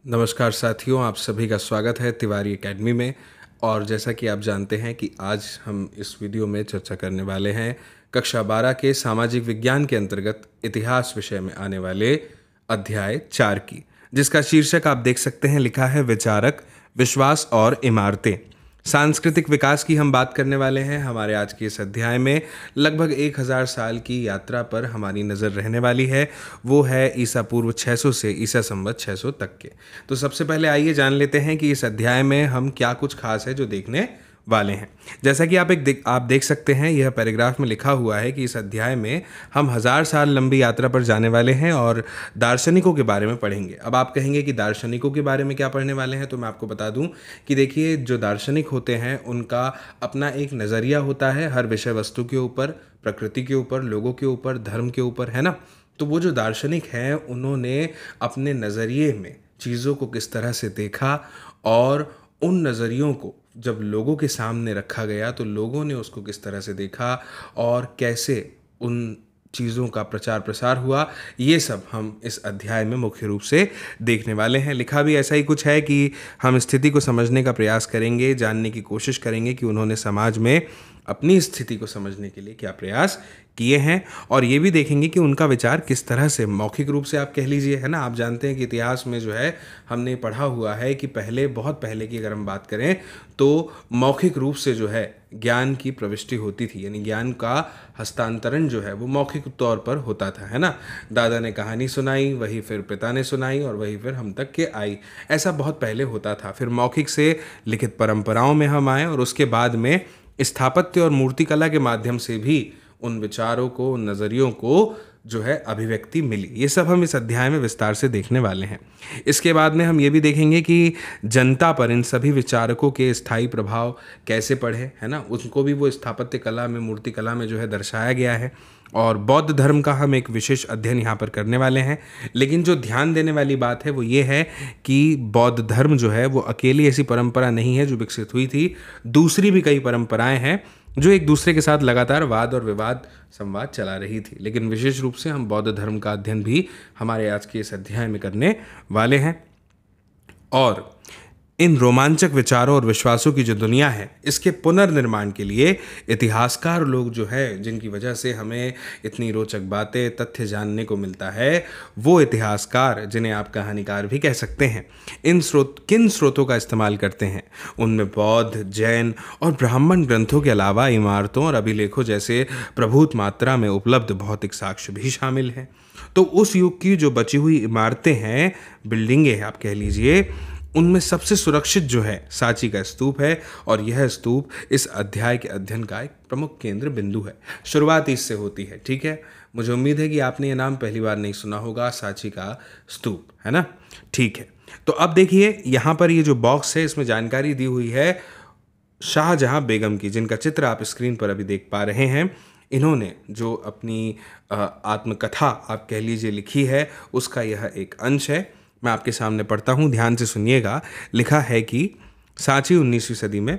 नमस्कार साथियों, आप सभी का स्वागत है तिवारी एकेडमी में। और जैसा कि आप जानते हैं कि आज हम इस वीडियो में चर्चा करने वाले हैं कक्षा 12 के सामाजिक विज्ञान के अंतर्गत इतिहास विषय में आने वाले अध्याय 4 की, जिसका शीर्षक आप देख सकते हैं, लिखा है विचारक, विश्वास और इमारतें। सांस्कृतिक विकास की हम बात करने वाले हैं। हमारे आज के इस अध्याय में लगभग 1000 साल की यात्रा पर हमारी नज़र रहने वाली है। वो है ईसा पूर्व 600 से ईसा संवत 600 तक के। तो सबसे पहले आइए जान लेते हैं कि इस अध्याय में हम क्या कुछ खास है जो देखने वाले हैं। जैसा कि आप देख सकते हैं, यह पैराग्राफ में लिखा हुआ है कि इस अध्याय में हम 1000 साल लंबी यात्रा पर जाने वाले हैं और दार्शनिकों के बारे में पढ़ेंगे। अब आप कहेंगे कि दार्शनिकों के बारे में क्या पढ़ने वाले हैं, तो मैं आपको बता दूं कि देखिए, जो दार्शनिक होते हैं उनका अपना एक नज़रिया होता है हर विषय वस्तु के ऊपर, प्रकृति के ऊपर, लोगों के ऊपर, धर्म के ऊपर, है ना। तो वो जो दार्शनिक हैं उन्होंने अपने नज़रिए में चीज़ों को किस तरह से देखा और उन नज़रियों को जब लोगों के सामने रखा गया तो लोगों ने उसको किस तरह से देखा और कैसे उन चीज़ों का प्रचार प्रसार हुआ, ये सब हम इस अध्याय में मुख्य रूप से देखने वाले हैं। लिखा भी ऐसा ही कुछ है कि हम स्थिति को समझने का प्रयास करेंगे, जानने की कोशिश करेंगे कि उन्होंने समाज में अपनी स्थिति को समझने के लिए क्या प्रयास किए हैं, और ये भी देखेंगे कि उनका विचार किस तरह से मौखिक रूप से, आप कह लीजिए, है ना। आप जानते हैं कि इतिहास में जो है हमने पढ़ा हुआ है कि पहले, बहुत पहले की अगर हम बात करें तो मौखिक रूप से जो है ज्ञान की प्रविष्टि होती थी, यानी ज्ञान का हस्तांतरण जो है वो मौखिक तौर पर होता था, है ना। दादा ने कहानी सुनाई, वही फिर पिता ने सुनाई और वही फिर हम तक के आई। ऐसा बहुत पहले होता था। फिर मौखिक से लिखित परंपराओं में हम आए और उसके बाद में स्थापत्य और मूर्तिकला के माध्यम से भी उन विचारों को, उन नज़रियों को जो है अभिव्यक्ति मिली। ये सब हम इस अध्याय में विस्तार से देखने वाले हैं। इसके बाद में हम ये भी देखेंगे कि जनता पर इन सभी विचारकों के स्थायी प्रभाव कैसे पड़े, है ना। उनको भी वो स्थापत्य कला में, मूर्ति कला में जो है दर्शाया गया है। और बौद्ध धर्म का हम एक विशेष अध्ययन यहाँ पर करने वाले हैं। लेकिन जो ध्यान देने वाली बात है वो ये है कि बौद्ध धर्म जो है वो अकेली ऐसी परंपरा नहीं है जो विकसित हुई थी। दूसरी भी कई परंपराएं हैं जो एक दूसरे के साथ लगातार वाद और विवाद, संवाद चला रही थी। लेकिन विशेष रूप से हम बौद्ध धर्म का अध्ययन भी हमारे आज के इस अध्याय में करने वाले हैं। और इन रोमांचक विचारों और विश्वासों की जो दुनिया है, इसके पुनर्निर्माण के लिए इतिहासकार लोग जो है, जिनकी वजह से हमें इतनी रोचक बातें, तथ्य जानने को मिलता है, वो इतिहासकार, जिन्हें आप कहानीकार भी कह सकते हैं, किन स्रोतों का इस्तेमाल करते हैं। उनमें बौद्ध, जैन और ब्राह्मण ग्रंथों के अलावा इमारतों और अभिलेखों जैसे प्रभुत मात्रा में उपलब्ध भौतिक साक्ष्य भी शामिल हैं। तो उस युग की जो बची हुई इमारतें हैं, बिल्डिंगें आप कह लीजिए, उनमें सबसे सुरक्षित जो है सांची का स्तूप है। और यह स्तूप इस अध्याय के अध्ययन का एक प्रमुख केंद्र बिंदु है। शुरुआत इससे होती है, ठीक है। मुझे उम्मीद है कि आपने ये नाम पहली बार नहीं सुना होगा, सांची का स्तूप, है ना। ठीक है, तो अब देखिए यहाँ पर ये जो बॉक्स है, इसमें जानकारी दी हुई है शाहजहां बेगम की, जिनका चित्र आप स्क्रीन पर अभी देख पा रहे हैं। इन्होंने जो अपनी आत्मकथा आप कह लीजिए लिखी है, उसका यह एक अंश है। मैं आपके सामने पढ़ता हूँ, ध्यान से सुनिएगा। लिखा है कि सांची 19वीं सदी में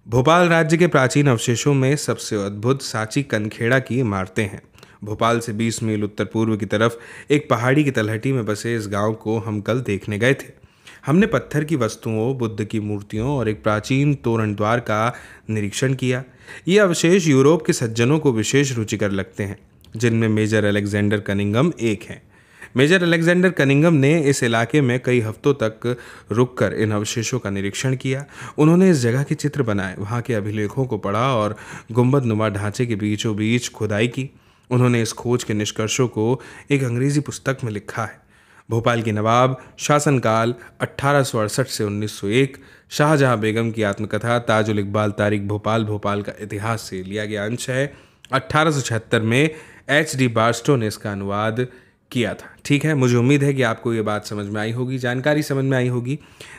भोपाल राज्य के प्राचीन अवशेषों में सबसे अद्भुत सांची कनखेड़ा की इमारतें हैं। भोपाल से 20 मील उत्तर पूर्व की तरफ एक पहाड़ी की तलहटी में बसे इस गांव को हम कल देखने गए थे। हमने पत्थर की वस्तुओं, बुद्ध की मूर्तियों और एक प्राचीन तोरण द्वार का निरीक्षण किया। ये अवशेष यूरोप के सज्जनों को विशेष रुचिकर लगते हैं, जिनमें मेजर अलेक्जेंडर कनिंगम एक हैं। मेजर अलेक्जेंडर कनिंगम ने इस इलाके में कई हफ्तों तक रुककर इन अवशेषों का निरीक्षण किया। उन्होंने इस जगह के चित्र बनाए, वहाँ के अभिलेखों को पढ़ा और गुंबद नुमा ढांचे के बीचों बीच खुदाई की। उन्होंने इस खोज के निष्कर्षों को एक अंग्रेजी पुस्तक में लिखा है। भोपाल की नवाब शासनकाल 1868 से 1901, शाहजहां बेगम की आत्मकथा ताजुल इकबाल तारिक भोपाल, भोपाल का इतिहास से लिया गया अंश है। 1876 में H.D. बार्स्टो ने इसका अनुवाद किया था। ठीक है, मुझे उम्मीद है कि आपको ये बात समझ में आई होगी, जानकारी समझ में आई होगी।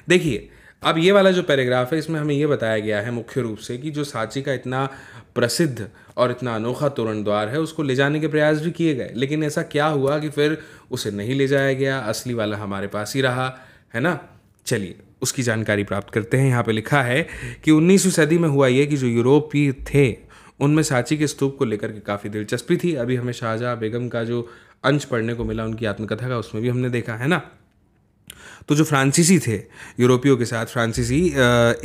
देखिए, अब ये वाला जो पैराग्राफ है, इसमें हमें ये बताया गया है मुख्य रूप से कि जो सांची का इतना प्रसिद्ध और इतना अनोखा तोरण द्वार है, उसको ले जाने के प्रयास भी किए गए। लेकिन ऐसा क्या हुआ कि फिर उसे नहीं ले जाया गया, असली वाला हमारे पास ही रहा, है ना। चलिए उसकी जानकारी प्राप्त करते हैं। यहाँ पे लिखा है कि 19वीं सदी में हुआ ये कि जो यूरोपीय थे, उनमें सांची के स्तूप को लेकर के काफ़ी दिलचस्पी थी। अभी हमें शाहजहां बेगम का जो अंश पढ़ने को मिला उनकी आत्मकथा का, उसमें भी हमने देखा, है ना। तो जो फ्रांसीसी थे, यूरोपियों के साथ फ्रांसीसी,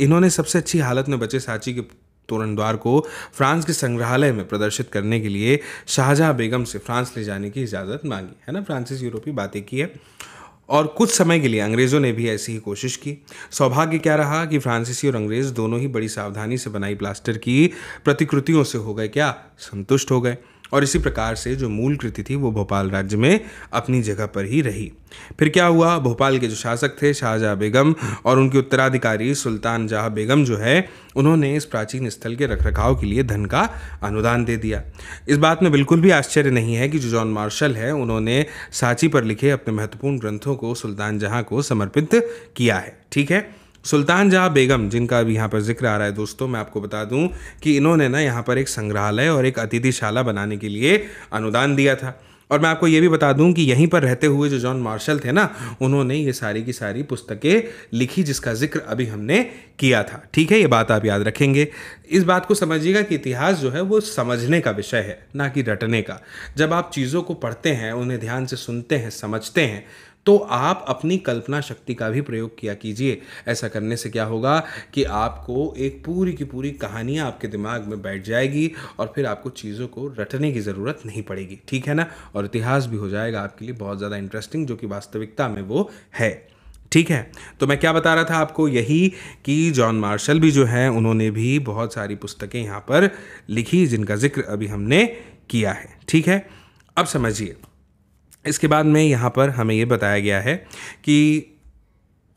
इन्होंने सबसे अच्छी हालत में बचे सांची के तोरण द्वार को फ्रांस के संग्रहालय में प्रदर्शित करने के लिए शाहजहां बेगम से फ्रांस ले जाने की इजाज़त मांगी, है ना। फ्रांसीसी यूरोपीय बातें की है। और कुछ समय के लिए अंग्रेज़ों ने भी ऐसी ही कोशिश की। सौभाग्य क्या रहा कि फ्रांसीसी और अंग्रेज़ दोनों ही बड़ी सावधानी से बनाई प्लास्टर की प्रतिकृतियों से हो गए क्या, संतुष्ट हो गए। और इसी प्रकार से जो मूल कृति थी वो भोपाल राज्य में अपनी जगह पर ही रही। फिर क्या हुआ, भोपाल के जो शासक थे शाहजहां बेगम और उनके उत्तराधिकारी सुल्तान जहां बेगम जो है, उन्होंने इस प्राचीन स्थल के रखरखाव के लिए धन का अनुदान दे दिया। इस बात में बिल्कुल भी आश्चर्य नहीं है कि जो जॉन मार्शल है, उन्होंने सांची पर लिखे अपने महत्वपूर्ण ग्रंथों को सुल्तान जहां को समर्पित किया है। ठीक है, सुल्तान जहां बेगम जिनका भी यहाँ पर जिक्र आ रहा है दोस्तों, मैं आपको बता दूं कि इन्होंने ना यहाँ पर एक संग्रहालय और एक अतिथिशाला बनाने के लिए अनुदान दिया था। और मैं आपको ये भी बता दूं कि यहीं पर रहते हुए जो जॉन मार्शल थे ना, उन्होंने ये सारी की सारी पुस्तकें लिखी जिसका जिक्र अभी हमने किया था। ठीक है, ये बात आप याद रखेंगे। इस बात को समझिएगा कि इतिहास जो है वो समझने का विषय है, ना कि रटने का। जब आप चीज़ों को पढ़ते हैं, उन्हें ध्यान से सुनते हैं, समझते हैं, तो आप अपनी कल्पना शक्ति का भी प्रयोग किया कीजिए। ऐसा करने से क्या होगा कि आपको एक पूरी की पूरी कहानियाँ आपके दिमाग में बैठ जाएगी और फिर आपको चीज़ों को रटने की ज़रूरत नहीं पड़ेगी। ठीक है ना, और इतिहास भी हो जाएगा आपके लिए बहुत ज़्यादा इंटरेस्टिंग, जो कि वास्तविकता में वो है। ठीक है, तो मैं क्या बता रहा था आपको, यही कि जॉन मार्शल भी जो है, उन्होंने भी बहुत सारी पुस्तकें यहाँ पर लिखी जिनका जिक्र अभी हमने किया है। ठीक है, अब समझिए, इसके बाद में यहाँ पर हमें ये बताया गया है कि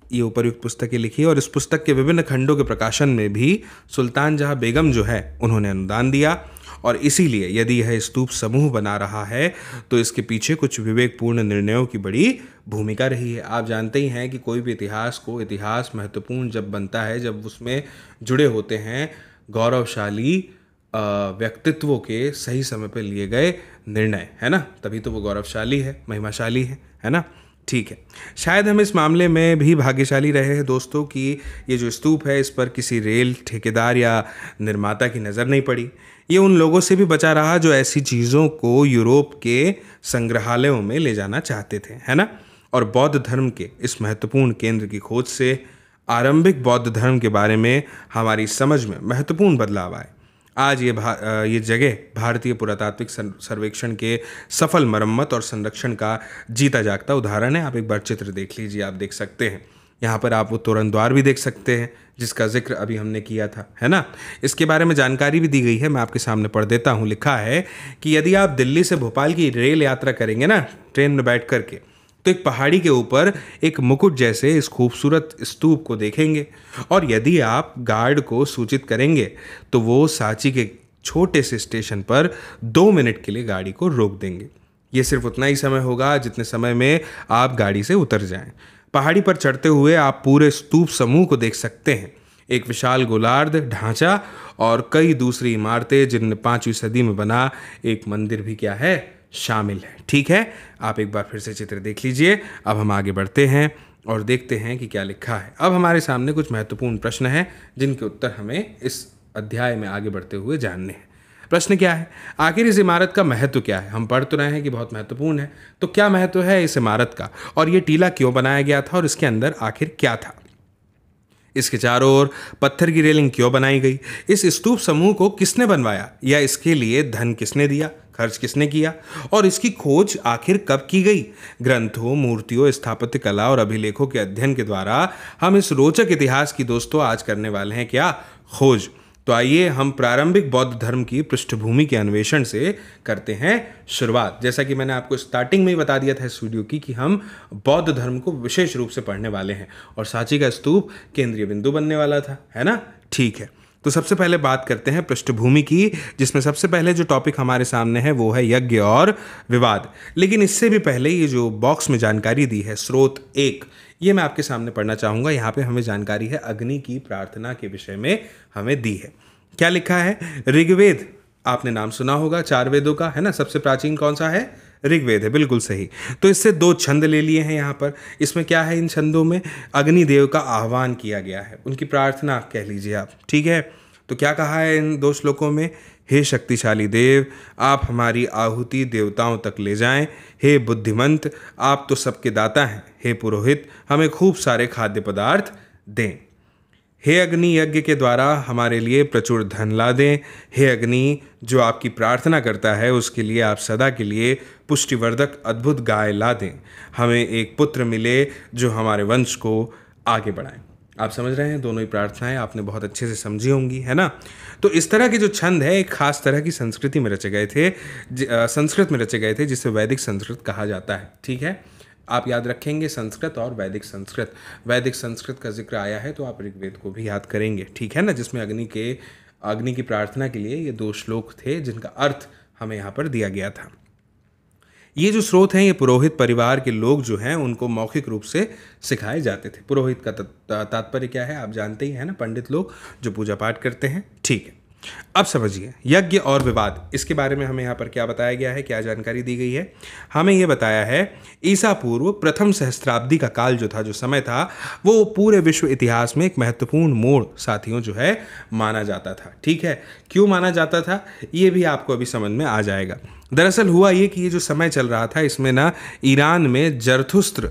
ये उपर्युक्त पुस्तकें लिखी और इस पुस्तक के विभिन्न खंडों के प्रकाशन में भी सुल्तान जहां बेगम जो है, उन्होंने अनुदान दिया। और इसीलिए यदि यह स्तूप समूह बना रहा है तो इसके पीछे कुछ विवेकपूर्ण निर्णयों की बड़ी भूमिका रही है। आप जानते ही हैं कि कोई भी इतिहास महत्वपूर्ण जब बनता है, जब उसमें जुड़े होते हैं गौरवशाली व्यक्तित्वों के सही समय पर लिए गए निर्णय, है ना, तभी तो वो गौरवशाली है, महिमाशाली है ना। ठीक है, शायद हम इस मामले में भी भाग्यशाली रहे हैं दोस्तों कि ये जो स्तूप है, इस पर किसी रेल ठेकेदार या निर्माता की नज़र नहीं पड़ी। ये उन लोगों से भी बचा रहा जो ऐसी चीज़ों को यूरोप के संग्रहालयों में ले जाना चाहते थे, है ना। और बौद्ध धर्म के इस महत्वपूर्ण केंद्र की खोज से आरंभिक बौद्ध धर्म के बारे में हमारी समझ में महत्वपूर्ण बदलाव आए। आज ये जगह भारतीय पुरातात्विक सर्वेक्षण के सफल मरम्मत और संरक्षण का जीता जागता उदाहरण है। आप एक बार चित्र देख लीजिए, आप देख सकते हैं यहाँ पर, आप वो तोरण द्वार भी देख सकते हैं जिसका जिक्र अभी हमने किया था, है ना। इसके बारे में जानकारी भी दी गई है, मैं आपके सामने पढ़ देता हूँ। लिखा है कि यदि आप दिल्ली से भोपाल की रेल यात्रा करेंगे ना, ट्रेन में बैठ करके, तो एक पहाड़ी के ऊपर एक मुकुट जैसे इस खूबसूरत स्तूप को देखेंगे। और यदि आप गार्ड को सूचित करेंगे तो वो सांची के छोटे से स्टेशन पर 2 मिनट के लिए गाड़ी को रोक देंगे। ये सिर्फ उतना ही समय होगा जितने समय में आप गाड़ी से उतर जाएं। पहाड़ी पर चढ़ते हुए आप पूरे स्तूप समूह को देख सकते हैं। एक विशाल गोलार्ध ढांचा और कई दूसरी इमारतें जिनमें 5वीं सदी में बना एक मंदिर भी क्या है, शामिल है। ठीक है, आप एक बार फिर से चित्र देख लीजिए। अब हम आगे बढ़ते हैं और देखते हैं कि क्या लिखा है। अब हमारे सामने कुछ महत्वपूर्ण प्रश्न हैं जिनके उत्तर हमें इस अध्याय में आगे बढ़ते हुए जानने हैं। प्रश्न क्या है, आखिर इस इमारत का महत्व क्या है। हम पढ़ तो रहे हैं कि बहुत महत्वपूर्ण है, तो क्या महत्व है इस इमारत का, और ये टीला क्यों बनाया गया था और इसके अंदर आखिर क्या था। इसके चारों ओर पत्थर की रेलिंग क्यों बनाई गई, इस स्तूप समूह को किसने बनवाया या इसके लिए धन किसने दिया, खर्च किसने किया, और इसकी खोज आखिर कब की गई। ग्रंथों, मूर्तियों, स्थापत्य कला और अभिलेखों के अध्ययन के द्वारा हम इस रोचक इतिहास की दोस्तों आज करने वाले हैं क्या, खोज। तो आइए हम प्रारंभिक बौद्ध धर्म की पृष्ठभूमि के अन्वेषण से करते हैं शुरुआत। जैसा कि मैंने आपको स्टार्टिंग में ही बता दिया था इस वीडियो की कि हम बौद्ध धर्म को विशेष रूप से पढ़ने वाले हैं और सांची का स्तूप केंद्रीय बिंदु बनने वाला था, है ना। ठीक है, तो सबसे पहले बात करते हैं पृष्ठभूमि की, जिसमें सबसे पहले जो टॉपिक हमारे सामने है वो है यज्ञ और विवाद। लेकिन इससे भी पहले ये जो बॉक्स में जानकारी दी है स्रोत 1, ये मैं आपके सामने पढ़ना चाहूँगा। यहाँ पे हमें जानकारी है अग्नि की प्रार्थना के विषय में हमें दी है। क्या लिखा है, ऋग्वेद, आपने नाम सुना होगा 4 वेदों का, है ना। सबसे प्राचीन कौन सा है, ऋग्वेद है, बिल्कुल सही। तो इससे 2 छंद ले लिए हैं यहाँ पर। इसमें क्या है, इन छंदों में अग्निदेव का आह्वान किया गया है, उनकी प्रार्थना कह लीजिए आप। ठीक है, तो क्या कहा है इन 2 श्लोकों में? हे शक्तिशाली देव, आप हमारी आहुति देवताओं तक ले जाएं। हे बुद्धिमंत, आप तो सबके दाता हैं। हे पुरोहित, हमें खूब सारे खाद्य पदार्थ दें। हे अग्नि, यज्ञ के द्वारा हमारे लिए प्रचुर धन ला दें। हे अग्नि, जो आपकी प्रार्थना करता है उसके लिए आप सदा के लिए पुष्टिवर्धक अद्भुत गाय ला दें। हमें एक पुत्र मिले जो हमारे वंश को आगे बढ़ाए। आप समझ रहे हैं, दोनों ही प्रार्थनाएं आपने बहुत अच्छे से समझी होंगी, है ना। तो इस तरह के जो छंद है एक खास तरह की संस्कृति में रचे गए थे, संस्कृत में रचे गए थे, जिसे वैदिक संस्कृत कहा जाता है। ठीक है, आप याद रखेंगे संस्कृत और वैदिक संस्कृत। वैदिक संस्कृत का जिक्र आया है तो आप ऋग्वेद को भी याद करेंगे, ठीक है ना, जिसमें अग्नि की प्रार्थना के लिए ये 2 श्लोक थे जिनका अर्थ हमें यहाँ पर दिया गया था। ये जो स्रोत हैं ये पुरोहित परिवार के लोग जो हैं उनको मौखिक रूप से सिखाए जाते थे। पुरोहित का तात्पर्य क्या है आप जानते ही हैं ना, पंडित लोग जो पूजा पाठ करते हैं। ठीक है, अब समझिए यज्ञ और विवाद, इसके बारे में हमें यहाँ पर क्या बताया गया है, क्या जानकारी दी गई है। हमें यह बताया है ईसा पूर्व प्रथम सहस्त्राब्दी का काल जो था, जो समय था, वो पूरे विश्व इतिहास में एक महत्वपूर्ण मोड़ साथियों जो है माना जाता था। ठीक है, क्यों माना जाता था ये भी आपको अभी समझ में आ जाएगा। दरअसल हुआ ये कि ये जो समय चल रहा था इसमें ना ईरान में जरथुस्त्र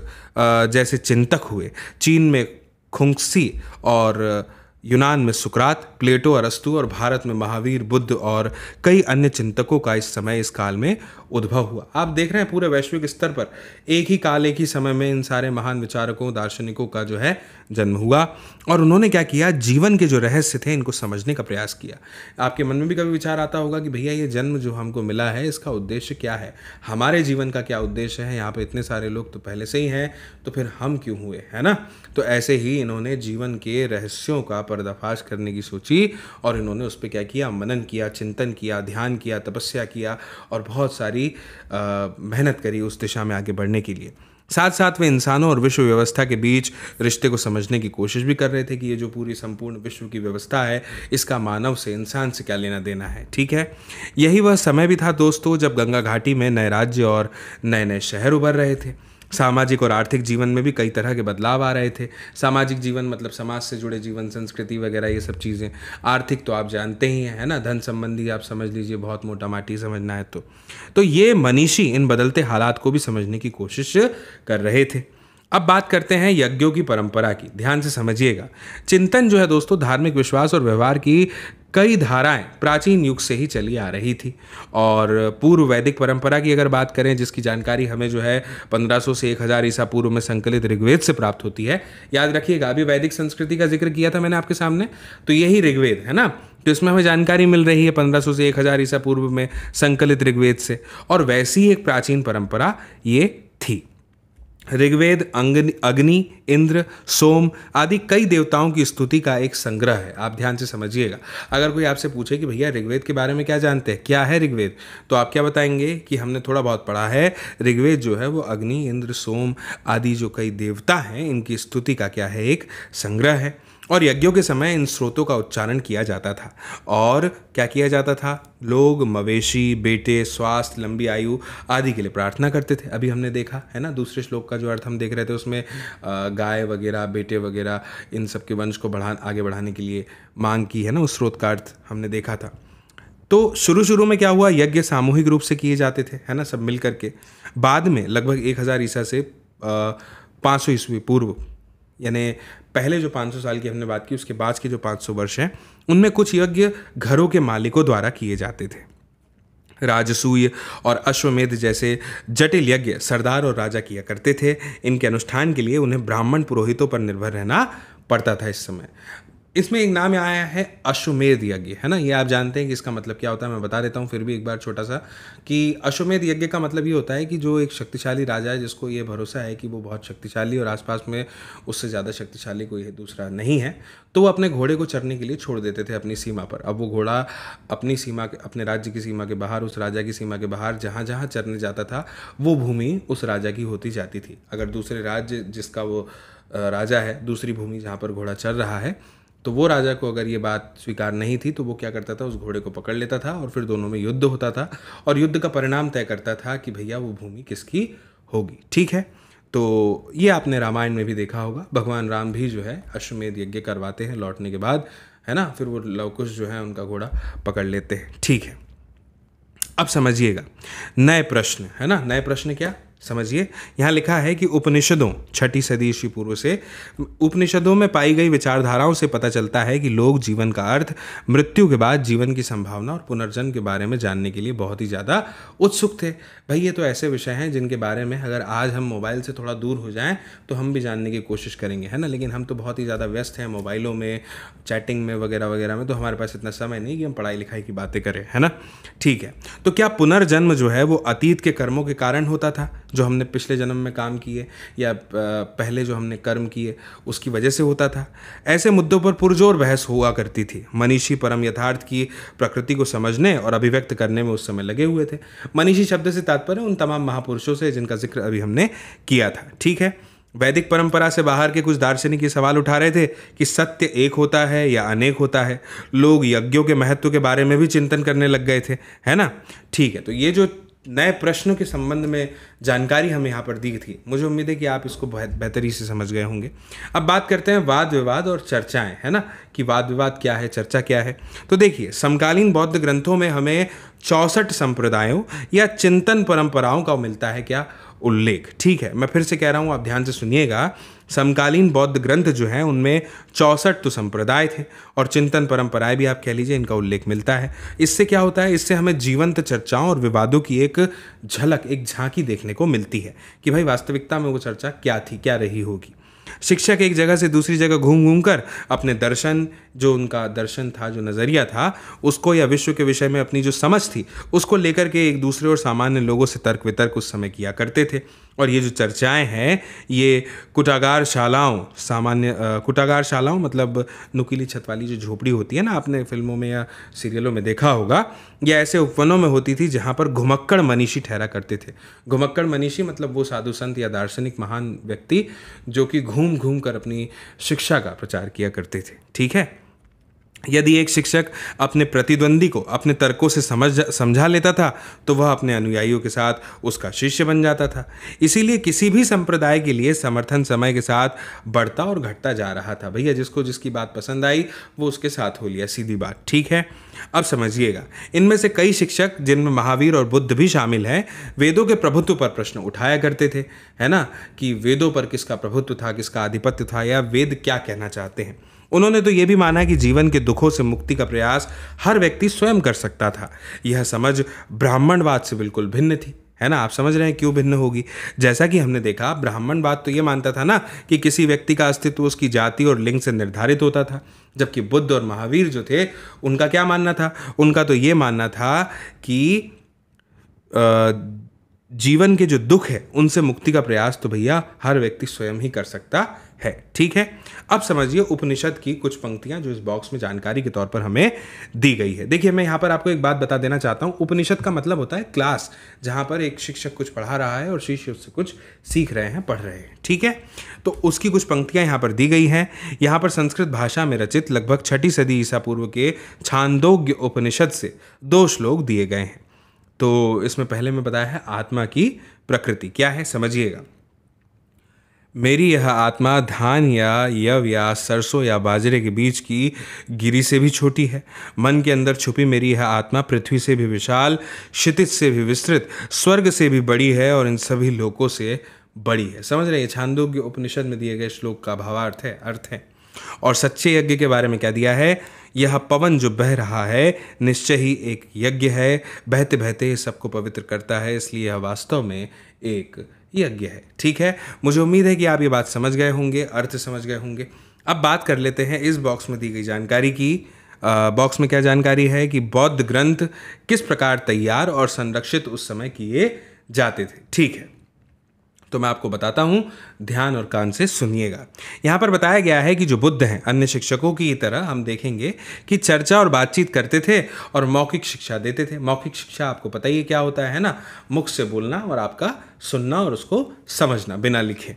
जैसे चिंतक हुए, चीन में खुंग्सी और यूनान में सुकरात, प्लेटो, अरस्तु और भारत में महावीर, बुद्ध और कई अन्य चिंतकों का इस समय इस काल में उद्भव हुआ। आप देख रहे हैं पूरे वैश्विक स्तर पर एक ही काल एक ही समय में इन सारे महान विचारकों दार्शनिकों का जो है जन्म हुआ और उन्होंने क्या किया, जीवन के जो रहस्य थे इनको समझने का प्रयास किया। आपके मन में भी कभी विचार आता होगा कि भैया ये जन्म जो हमको मिला है इसका उद्देश्य क्या है, हमारे जीवन का क्या उद्देश्य है, यहाँ पे इतने सारे लोग तो पहले से ही हैं तो फिर हम क्यों हुए, है ना। तो ऐसे ही इन्होंने जीवन के रहस्यों का पर्दाफाश करने की सोची और इन्होंने उस पर क्या किया, मनन किया, चिंतन किया, ध्यान किया, तपस्या किया और बहुत सारी मेहनत करी उस दिशा में आगे बढ़ने के लिए। साथ साथ वे इंसानों और विश्व व्यवस्था के बीच रिश्ते को समझने की कोशिश भी कर रहे थे कि ये जो पूरी संपूर्ण विश्व की व्यवस्था है इसका मानव से, इंसान से क्या लेना देना है। ठीक है, यही वह समय भी था दोस्तों जब गंगा घाटी में नए राज्य और नए नए शहर उभर रहे थे। सामाजिक और आर्थिक जीवन में भी कई तरह के बदलाव आ रहे थे। सामाजिक जीवन मतलब समाज से जुड़े जीवन, संस्कृति वगैरह ये सब चीज़ें। आर्थिक तो आप जानते ही हैं, है ना, धन संबंधी आप समझ लीजिए, बहुत मोटा माटी समझना है तो ये मनीषी इन बदलते हालात को भी समझने की कोशिश कर रहे थे। अब बात करते हैं यज्ञों की परंपरा की, ध्यान से समझिएगा। चिंतन जो है दोस्तों धार्मिक विश्वास और व्यवहार की कई धाराएं प्राचीन युग से ही चली आ रही थी और पूर्व वैदिक परंपरा की अगर बात करें जिसकी जानकारी हमें जो है 1500 से 1000 ईसा पूर्व में संकलित ऋग्वेद से प्राप्त होती है। याद रखिएगा, अभी वैदिक संस्कृति का जिक्र किया था मैंने आपके सामने, तो यही ऋग्वेद है ना, तो इसमें हमें जानकारी मिल रही है 1500 से 1000 ईसा पूर्व में संकलित ऋग्वेद से। और वैसी ही एक प्राचीन परंपरा ये थी। ऋग्वेद अग्नि, इंद्र, सोम आदि कई देवताओं की स्तुति का एक संग्रह है। आप ध्यान से समझिएगा। अगर कोई आपसे पूछे कि भैया ऋग्वेद के बारे में क्या जानते हैं, क्या है ऋग्वेद, तो आप क्या बताएंगे कि हमने थोड़ा बहुत पढ़ा है। ऋग्वेद जो है वो अग्नि, इंद्र, सोम आदि जो कई देवता हैं इनकी स्तुति का क्या है, एक संग्रह है। और यज्ञों के समय इन स्रोतों का उच्चारण किया जाता था और क्या किया जाता था, लोग मवेशी, बेटे, स्वास्थ्य, लंबी आयु आदि के लिए प्रार्थना करते थे। अभी हमने देखा है ना, दूसरे श्लोक का जो अर्थ हम देख रहे थे उसमें गाय वगैरह, बेटे वगैरह इन सब के वंश को आगे बढ़ाने के लिए मांग की है ना, उस स्रोत का अर्थ हमने देखा था। तो शुरू में क्या हुआ, यज्ञ सामूहिक रूप से किए जाते थे, है ना, सब मिल करके। बाद में लगभग 1000 ईसा से 500 ईस्वी पूर्व, यानी पहले जो 500 साल की हमने बात की उसके बाद के जो 500 वर्ष हैं उनमें कुछ यज्ञ घरों के मालिकों द्वारा किए जाते थे। राजसूय और अश्वमेध जैसे जटिल यज्ञ सरदार और राजा किया करते थे। इनके अनुष्ठान के लिए उन्हें ब्राह्मण पुरोहितों पर निर्भर रहना पड़ता था। इस समय इसमें एक नाम आया है अश्वमेध यज्ञ, है ना। ये आप जानते हैं कि इसका मतलब क्या होता है, मैं बता देता हूँ फिर भी एक बार छोटा सा, कि अश्वमेध यज्ञ का मतलब ये होता है कि जो एक शक्तिशाली राजा है जिसको ये भरोसा है कि वो बहुत शक्तिशाली और आसपास में उससे ज़्यादा शक्तिशाली कोई दूसरा नहीं है, तो वो अपने घोड़े को चरने के लिए छोड़ देते थे अपनी सीमा पर। अब वो घोड़ा अपनी सीमा के, अपने राज्य की सीमा के बाहर, उस राजा की सीमा के बाहर जहाँ जहाँ चरने जाता था वो भूमि उस राजा की होती जाती थी। अगर दूसरे राज्य जिसका वो राजा है, दूसरी भूमि जहाँ पर घोड़ा चल रहा है, तो वो राजा को अगर ये बात स्वीकार नहीं थी तो वो क्या करता था, उस घोड़े को पकड़ लेता था और फिर दोनों में युद्ध होता था और युद्ध का परिणाम तय करता था कि भैया वो भूमि किसकी होगी। ठीक है, तो ये आपने रामायण में भी देखा होगा। भगवान राम भी जो है अश्वमेध यज्ञ करवाते हैं लौटने के बाद है ना, फिर वो लवकुश जो है उनका घोड़ा पकड़ लेते हैं। ठीक है, अब समझिएगा नए प्रश्न, है ना, नए प्रश्न क्या समझिए। यहाँ लिखा है कि उपनिषदों 6ठी सदी ईस्वी पूर्व से उपनिषदों में पाई गई विचारधाराओं से पता चलता है कि लोग जीवन का अर्थ, मृत्यु के बाद जीवन की संभावना और पुनर्जन्म के बारे में जानने के लिए बहुत ही ज़्यादा उत्सुक थे। भाई ये तो ऐसे विषय हैं जिनके बारे में अगर आज हम मोबाइल से थोड़ा दूर हो जाएं तो हम भी जानने की कोशिश करेंगे, है ना, लेकिन हम तो बहुत ही ज़्यादा व्यस्त हैं मोबाइलों में, चैटिंग में वगैरह वगैरह में, तो हमारे पास इतना समय नहीं कि हम पढ़ाई लिखाई की बातें करें, है ना। ठीक है, तो क्या पुनर्जन्म जो है वो अतीत के कर्मों के कारण होता था, जो हमने पिछले जन्म में काम किए या पहले जो हमने कर्म किए उसकी वजह से होता था? ऐसे मुद्दों पर पुरजोर बहस हुआ करती थी। मनीषी परम यथार्थ की प्रकृति को समझने और अभिव्यक्त करने में उस समय लगे हुए थे। मनीषी शब्द से तात्पर्य उन तमाम महापुरुषों से जिनका जिक्र अभी हमने किया था। ठीक है, वैदिक परंपरा से बाहर के कुछ दार्शनिक ये सवाल उठा रहे थे कि सत्य एक होता है या अनेक होता है। लोग यज्ञों के महत्व के बारे में भी चिंतन करने लग गए थे, है ना। ठीक है, तो ये जो नए प्रश्नों के संबंध में जानकारी हमें यहाँ पर दी थी, मुझे उम्मीद है कि आप इसको बेहतरी से समझ गए होंगे। अब बात करते हैं वाद विवाद और चर्चाएं, है ना, कि वाद विवाद क्या है, चर्चा क्या है। तो देखिए, समकालीन बौद्ध ग्रंथों में हमें 64 संप्रदायों या चिंतन परंपराओं का मिलता है क्या, उल्लेख। ठीक है, मैं फिर से कह रहा हूँ, आप ध्यान से सुनिएगा। समकालीन बौद्ध ग्रंथ जो हैं उनमें 64 तो संप्रदाय थे और चिंतन परंपराएं भी आप कह लीजिए, इनका उल्लेख मिलता है। इससे क्या होता है, इससे हमें जीवंत चर्चाओं और विवादों की एक झलक, एक झांकी देखने को मिलती है कि भाई वास्तविकता में वो चर्चा क्या थी, क्या रही होगी। शिक्षक एक जगह से दूसरी जगह घूम घूम कर अपने दर्शन, जो उनका दर्शन था, जो नज़रिया था, उसको या विश्व के विषय में अपनी जो समझ थी उसको लेकर के एक दूसरे और सामान्य लोगों से तर्क वितर्क उस समय किया करते थे। और ये जो चर्चाएं हैं ये कुटागार शालाओं, सामान्य कुटागार शालाओं मतलब नुकीली छत वाली जो झोपड़ी होती है ना, आपने फिल्मों में या सीरियलों में देखा होगा, या ऐसे उपवनों में होती थी जहाँ पर घुमक्कड़ मनीषी ठहरा करते थे। घुमक्कड़ मनीषी मतलब वो साधु संत या दार्शनिक महान व्यक्ति जो कि घूम घूम कर अपनी शिक्षा का प्रचार किया करते थे। ठीक है, यदि एक शिक्षक अपने प्रतिद्वंदी को अपने तर्कों से समझा लेता था तो वह अपने अनुयायियों के साथ उसका शिष्य बन जाता था। इसीलिए किसी भी संप्रदाय के लिए समर्थन समय के साथ बढ़ता और घटता जा रहा था। भैया जिसको जिसकी बात पसंद आई वो उसके साथ हो लिया, सीधी बात। ठीक है, अब समझिएगा, इनमें से कई शिक्षक जिनमें महावीर और बुद्ध भी शामिल हैं, वेदों के प्रभुत्व पर प्रश्न उठाया करते थे, है ना, कि वेदों पर किसका प्रभुत्व था, किसका आधिपत्य था, या वेद क्या कहना चाहते हैं। उन्होंने तो ये भी माना कि जीवन के दुखों से मुक्ति का प्रयास हर व्यक्ति स्वयं कर सकता था। यह समझ ब्राह्मणवाद से बिल्कुल भिन्न थी, है ना। आप समझ रहे हैं क्यों भिन्न होगी। जैसा कि हमने देखा, ब्राह्मणवाद तो ये मानता था ना कि किसी व्यक्ति का अस्तित्व उसकी जाति और लिंग से निर्धारित होता था, जबकि बुद्ध और महावीर जो थे उनका क्या मानना था, उनका तो ये मानना था कि जीवन के जो दुख है उनसे मुक्ति का प्रयास तो भैया हर व्यक्ति स्वयं ही कर सकता है। ठीक है, अब समझिए उपनिषद की कुछ पंक्तियां जो इस बॉक्स में जानकारी के तौर पर हमें दी गई है। देखिए, मैं यहाँ पर आपको एक बात बता देना चाहता हूँ। उपनिषद का मतलब होता है क्लास, जहाँ पर एक शिक्षक कुछ पढ़ा रहा है और शिष्य उससे कुछ सीख रहे हैं, पढ़ रहे हैं। ठीक है, तो उसकी कुछ पंक्तियां यहाँ पर दी गई हैं। यहाँ पर संस्कृत भाषा में रचित लगभग 6ठी सदी ईसा पूर्व के छांदोग्य उपनिषद से 2 श्लोक दिए गए हैं। तो इसमें पहले में बताया है आत्मा की प्रकृति क्या है, समझिएगा। मेरी यह आत्मा धान या यव या सरसों या बाजरे के बीच की गिरी से भी छोटी है। मन के अंदर छुपी मेरी यह आत्मा पृथ्वी से भी विशाल, क्षितिज से भी विस्तृत, स्वर्ग से भी बड़ी है और इन सभी लोकों से बड़ी है। समझ रहे हैं, छांदोग्य उपनिषद में दिए गए श्लोक का भावार्थ है, अर्थ है। और सच्चे यज्ञ के बारे में क्या दिया है, यह पवन जो बह रहा है निश्चय ही एक यज्ञ है, बहते बहते सबको पवित्र करता है, इसलिए यह वास्तव में एक यज्ञ है। ठीक है, मुझे उम्मीद है कि आप ये बात समझ गए होंगे, अर्थ समझ गए होंगे। अब बात कर लेते हैं इस बॉक्स में दी गई जानकारी की। बॉक्स में क्या जानकारी है कि बौद्ध ग्रंथ किस प्रकार तैयार और संरक्षित उस समय किए जाते थे। ठीक है, तो मैं आपको बताता हूँ, ध्यान और कान से सुनिएगा। यहाँ पर बताया गया है कि जो बुद्ध हैं अन्य शिक्षकों की तरह हम देखेंगे कि चर्चा और बातचीत करते थे और मौखिक शिक्षा देते थे। मौखिक शिक्षा आपको पता ही क्या होता है ना, मुख से बोलना और आपका सुनना और उसको समझना बिना लिखे।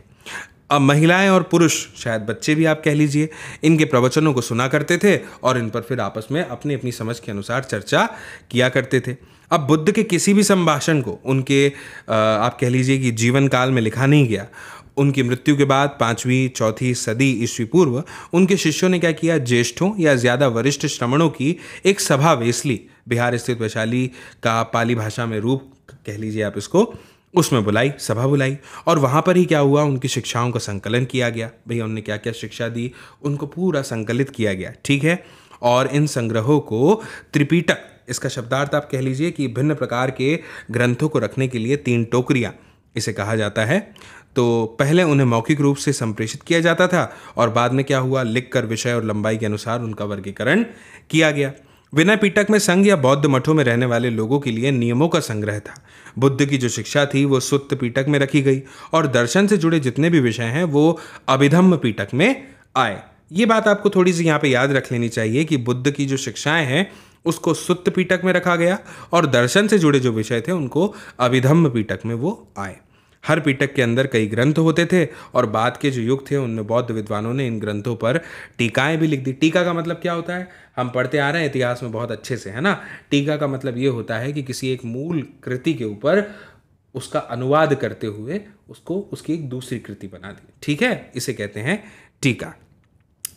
अब महिलाएं और पुरुष, शायद बच्चे भी आप कह लीजिए, इनके प्रवचनों को सुना करते थे और इन पर फिर आपस में अपनी अपनी समझ के अनुसार चर्चा किया करते थे। अब बुद्ध के किसी भी संभाषण को उनके आप कह लीजिए कि जीवन काल में लिखा नहीं गया, उनकी मृत्यु के बाद 5वीं 4वीं सदी ईस्वी पूर्व उनके शिष्यों ने क्या किया, ज्येष्ठों या ज़्यादा वरिष्ठ श्रमणों की एक सभा वेसली, बिहार स्थित वैशाली का पाली भाषा में रूप कह लीजिए आप इसको, उसमें बुलाई, सभा बुलाई। और वहाँ पर ही क्या हुआ, उनकी शिक्षाओं का संकलन किया गया। भैया उन्होंने क्या क्या शिक्षा दी, उनको पूरा संकलित किया गया, ठीक है। और इन संग्रहों को त्रिपिटक, इसका शब्दार्थ आप कह लीजिए कि भिन्न प्रकार के ग्रंथों को रखने के लिए 3 टोकरियाँ इसे कहा जाता है। तो पहले उन्हें मौखिक रूप से संप्रेषित किया जाता था और बाद में क्या हुआ, लिखकर विषय और लंबाई के अनुसार उनका वर्गीकरण किया गया। विनय पिटक में संघ या बौद्ध मठों में रहने वाले लोगों के लिए नियमों का संग्रह था। बुद्ध की जो शिक्षा थी वो सुत्त पिटक में रखी गई और दर्शन से जुड़े जितने भी विषय हैं वो अभिधम्म पिटक में आए। ये बात आपको थोड़ी सी यहाँ पे याद रख लेनी चाहिए कि बुद्ध की जो शिक्षाएं हैं उसको सुत्त पिटक में रखा गया और दर्शन से जुड़े जो विषय थे उनको अभिधम्म पिटक में वो आए। हर पिटक के अंदर कई ग्रंथ होते थे और बाद के जो युग थे उनमें बौद्ध विद्वानों ने इन ग्रंथों पर टीकाएं भी लिख दी। टीका का मतलब क्या होता है, हम पढ़ते आ रहे हैं इतिहास में बहुत अच्छे से, है ना। टीका का मतलब ये होता है कि किसी एक मूल कृति के ऊपर उसका अनुवाद करते हुए उसको उसकी एक दूसरी कृति बना दी, ठीक है, इसे कहते हैं टीका।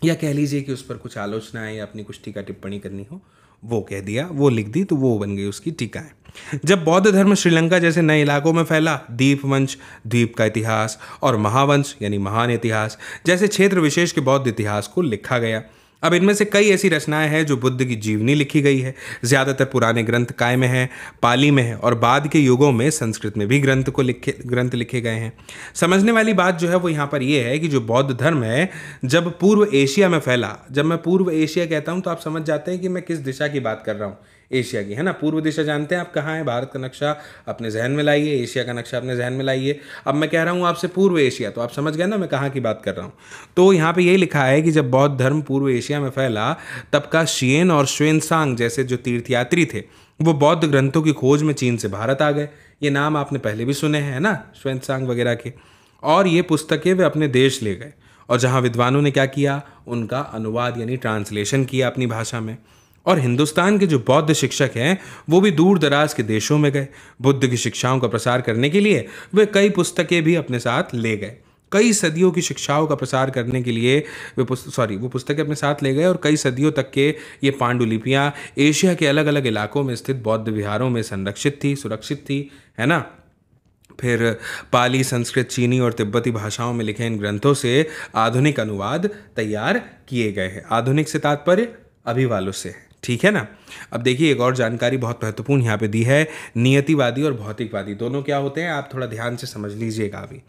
या कह लीजिए कि उस पर कुछ आलोचनाएं या अपनी कुछ टीका टिप्पणी करनी हो, वो कह दिया, वो लिख दी, तो वो बन गई उसकी टीकाएं। जब बौद्ध धर्म श्रीलंका जैसे नए इलाकों में फैला, दीपवंश, द्वीप का इतिहास, और महावंश यानी महान इतिहास जैसे क्षेत्र विशेष के बौद्ध इतिहास को लिखा गया। अब इनमें से कई ऐसी रचनाएं हैं जो बुद्ध की जीवनी लिखी गई है। ज़्यादातर पुराने ग्रंथ काय में हैं, पाली में है और बाद के युगों में संस्कृत में भी ग्रंथ लिखे गए हैं। समझने वाली बात जो है वो यहाँ पर ये है कि जो बौद्ध धर्म है जब पूर्व एशिया में फैला, जब मैं पूर्व एशिया कहता हूँ तो आप समझ जाते हैं कि मैं किस दिशा की बात कर रहा हूँ, एशिया की, है ना। पूर्व दिशा जानते हैं आप कहाँ है, भारत का नक्शा अपने जहन में लाइए, एशिया का नक्शा अपने जहन में लाइए। अब मैं कह रहा हूँ आपसे पूर्व एशिया, तो आप समझ गए ना मैं कहाँ की बात कर रहा हूँ। तो यहाँ पे यही लिखा है कि जब बौद्ध धर्म पूर्व एशिया में फैला तब का शियेन और श्वेनसांग जैसे जो तीर्थयात्री थे वो बौद्ध ग्रंथों की खोज में चीन से भारत आ गए। ये नाम आपने पहले भी सुने हैं ना, श्वेनसांग वगैरह के। और ये पुस्तकें वे अपने देश ले गए और जहाँ विद्वानों ने क्या किया, उनका अनुवाद यानी ट्रांसलेशन किया अपनी भाषा में। और हिंदुस्तान के जो बौद्ध शिक्षक हैं वो भी दूर दराज के देशों में गए। बुद्ध की शिक्षाओं का प्रसार करने के लिए वे कई पुस्तकें भी अपने साथ ले गए। कई सदियों की शिक्षाओं का प्रसार करने के लिए वो पुस्तकें अपने साथ ले गए और कई सदियों तक के ये पांडुलिपियाँ एशिया के अलग अलग इलाकों में स्थित बौद्ध विहारों में संरक्षित थी, सुरक्षित थी, है ना। फिर पाली, संस्कृत, चीनी और तिब्बती भाषाओं में लिखे इन ग्रंथों से आधुनिक अनुवाद तैयार किए गए हैं। आधुनिक से तात्पर्य अभी वालों से है, ठीक है ना। अब देखिए एक और जानकारी बहुत महत्वपूर्ण यहाँ पे दी है, नियतिवादी और भौतिकवादी दोनों क्या होते हैं, आप थोड़ा ध्यान से समझ लीजिएगा। अभी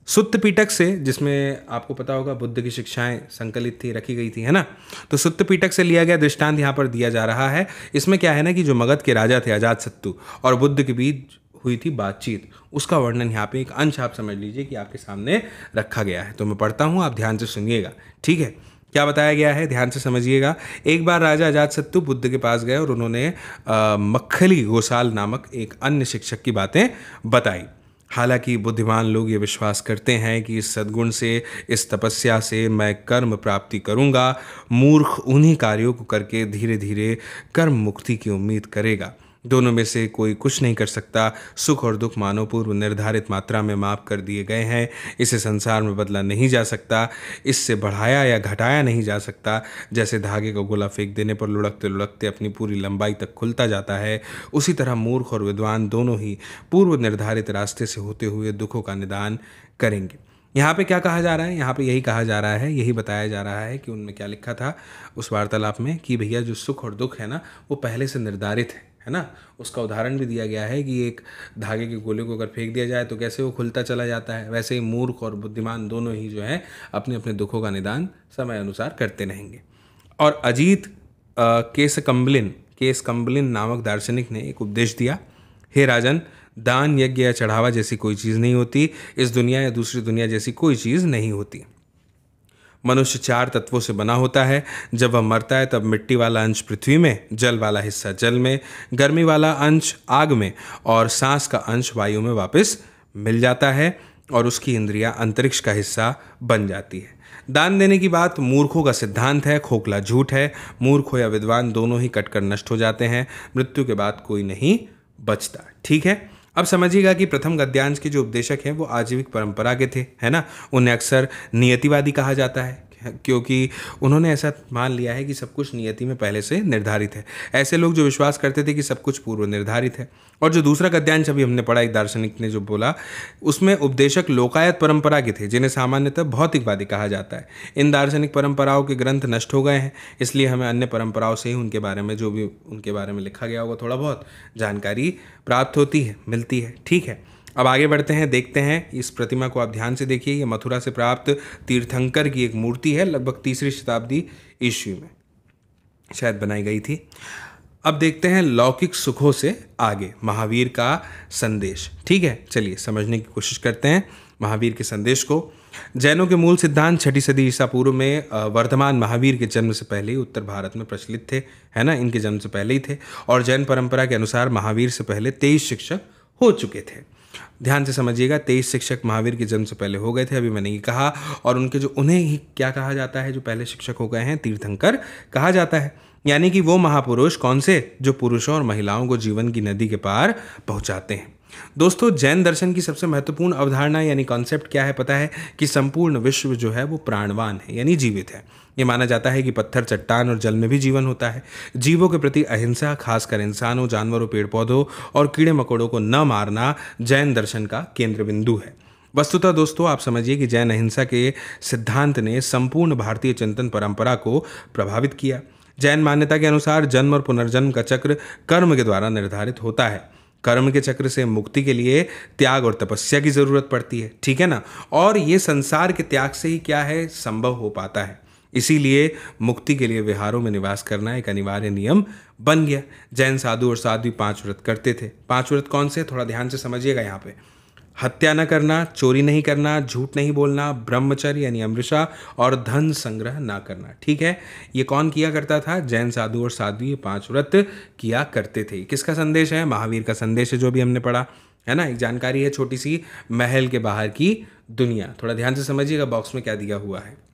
सुत्त पिटक से, जिसमें आपको पता होगा बुद्ध की शिक्षाएं संकलित थी, रखी गई थी, है ना। तो सुत्त पिटक से लिया गया दृष्टांत यहाँ पर दिया जा रहा है। इसमें क्या है ना कि जो मगध के राजा थे अजातशत्रु और बुद्ध के बीच हुई थी बातचीत, उसका वर्णन यहाँ पे एक अंश आप समझ लीजिए कि आपके सामने रखा गया है। तो मैं पढ़ता हूँ, आप ध्यान से सुनिएगा, ठीक है। क्या बताया गया है, ध्यान से समझिएगा। एक बार राजा अजातशत्रु बुद्ध के पास गए और उन्होंने मक्खली गोसाल नामक एक अन्य शिक्षक की बातें बताई। हालांकि बुद्धिमान लोग ये विश्वास करते हैं कि इस सद्गुण से, इस तपस्या से मैं कर्म प्राप्ति करूंगा, मूर्ख उन्हीं कार्यों को करके धीरे धीरे कर्म मुक्ति की उम्मीद करेगा। दोनों में से कोई कुछ नहीं कर सकता। सुख और दुख मानव पूर्व निर्धारित मात्रा में माप कर दिए गए हैं। इसे संसार में बदला नहीं जा सकता, इससे बढ़ाया या घटाया नहीं जा सकता। जैसे धागे का गोला फेंक देने पर लुढ़कते लुढ़कते अपनी पूरी लंबाई तक खुलता जाता है, उसी तरह मूर्ख और विद्वान दोनों ही पूर्व निर्धारित रास्ते से होते हुए दुखों का निदान करेंगे। यहाँ पे क्या कहा जा रहा है, यहाँ पे यही कहा जा रहा है, यही बताया जा रहा है कि उनमें क्या लिखा था उस वार्तालाप में कि भैया जो सुख और दुख है ना वो पहले से निर्धारित है ना। उसका उदाहरण भी दिया गया है कि एक धागे के गोले को अगर फेंक दिया जाए तो कैसे वो खुलता चला जाता है, वैसे ही मूर्ख और बुद्धिमान दोनों ही जो है अपने अपने दुखों का निदान समय अनुसार करते रहेंगे। और अजीत केसकम्बलिन नामक दार्शनिक ने एक उपदेश दिया, हे राजन, दान, यज्ञ या चढ़ावा जैसी कोई चीज़ नहीं होती। इस दुनिया या दूसरी दुनिया जैसी कोई चीज़ नहीं होती। मनुष्य 4 तत्वों से बना होता है। जब वह मरता है तब मिट्टी वाला अंश पृथ्वी में, जल वाला हिस्सा जल में, गर्मी वाला अंश आग में और सांस का अंश वायु में वापस मिल जाता है और उसकी इंद्रियां अंतरिक्ष का हिस्सा बन जाती है। दान देने की बात मूर्खों का सिद्धांत है, खोखला झूठ है। मूर्ख हो या विद्वान दोनों ही कटकर नष्ट हो जाते हैं। मृत्यु के बाद कोई नहीं बचता, ठीक है। अब समझिएगा कि प्रथम गद्यांश के जो उपदेशक हैं वो आजीविक परंपरा के थे, है ना। उन्हें अक्सर नियतिवादी कहा जाता है क्योंकि उन्होंने ऐसा मान लिया है कि सब कुछ नियति में पहले से निर्धारित है। ऐसे लोग जो विश्वास करते थे कि सब कुछ पूर्व निर्धारित है। और जो दूसरा गद्यांश अभी हमने पढ़ा, एक दार्शनिक ने जो बोला, उसमें उपदेशक लोकायत परंपरा के थे, जिन्हें सामान्यतः भौतिकवादी कहा जाता है। इन दार्शनिक परंपराओं के ग्रंथ नष्ट हो गए हैं, इसलिए हमें अन्य परंपराओं से ही उनके बारे में, जो भी उनके बारे में लिखा गया होगा, थोड़ा बहुत जानकारी प्राप्त होती है, मिलती है। ठीक है, अब आगे बढ़ते हैं, देखते हैं इस प्रतिमा को। आप ध्यान से देखिए, ये मथुरा से प्राप्त तीर्थंकर की एक मूर्ति है, लगभग 3री शताब्दी ईस्वी में शायद बनाई गई थी। अब देखते हैं लौकिक सुखों से आगे महावीर का संदेश। ठीक है, चलिए समझने की कोशिश करते हैं महावीर के संदेश को। जैनों के मूल सिद्धांत 6ठी सदी ईसा पूर्व में वर्तमान महावीर के जन्म से पहले ही उत्तर भारत में प्रचलित थे, है ना। इनके जन्म से पहले ही थे और जैन परंपरा के अनुसार महावीर से पहले 23 शिक्षक हो चुके थे। ध्यान से समझिएगा, 23 शिक्षक महावीर के जन्म से पहले हो गए थे, अभी मैंने ये कहा। और उनके जो, उन्हें ही क्या कहा जाता है, जो पहले शिक्षक हो गए हैं, तीर्थंकर कहा जाता है। यानी कि वो महापुरुष कौन से, जो पुरुषों और महिलाओं को जीवन की नदी के पार पहुंचाते हैं। दोस्तों, जैन दर्शन की सबसे महत्वपूर्ण अवधारणा यानी कॉन्सेप्ट क्या है पता है, कि संपूर्ण विश्व जो है वो प्राणवान है, यानी जीवित है। ये माना जाता है कि पत्थर, चट्टान और जल में भी जीवन होता है। जीवों के प्रति अहिंसा, खासकर इंसानों, जानवरों, पेड़ पौधों और कीड़े मकोड़ों को न मारना जैन दर्शन का केंद्र बिंदु है। वस्तुतः दोस्तों, आप समझिए कि जैन अहिंसा के सिद्धांत ने संपूर्ण भारतीय चिंतन परंपरा को प्रभावित किया। जैन मान्यता के अनुसार जन्म और पुनर्जन्म का चक्र कर्म के द्वारा निर्धारित होता है। कर्म के चक्र से मुक्ति के लिए त्याग और तपस्या की जरूरत पड़ती है, ठीक है ना। और ये संसार के त्याग से ही क्या है, संभव हो पाता है। इसीलिए मुक्ति के लिए विहारों में निवास करना एक अनिवार्य नियम बन गया। जैन साधु और साध्वी 5 व्रत करते थे। 5 व्रत कौन से, थोड़ा ध्यान से समझिएगा यहाँ पे। हत्या न करना, चोरी नहीं करना, झूठ नहीं बोलना, ब्रह्मचर्य यानी अमृषा और धन संग्रह ना करना। ठीक है, ये कौन किया करता था, जैन साधु और साध्वी 5 व्रत किया करते थे। किसका संदेश है, महावीर का संदेश है, जो भी हमने पढ़ा, है ना। एक जानकारी है छोटी सी, महल के बाहर की दुनिया। थोड़ा ध्यान से समझिएगा बॉक्स में क्या दिया हुआ है।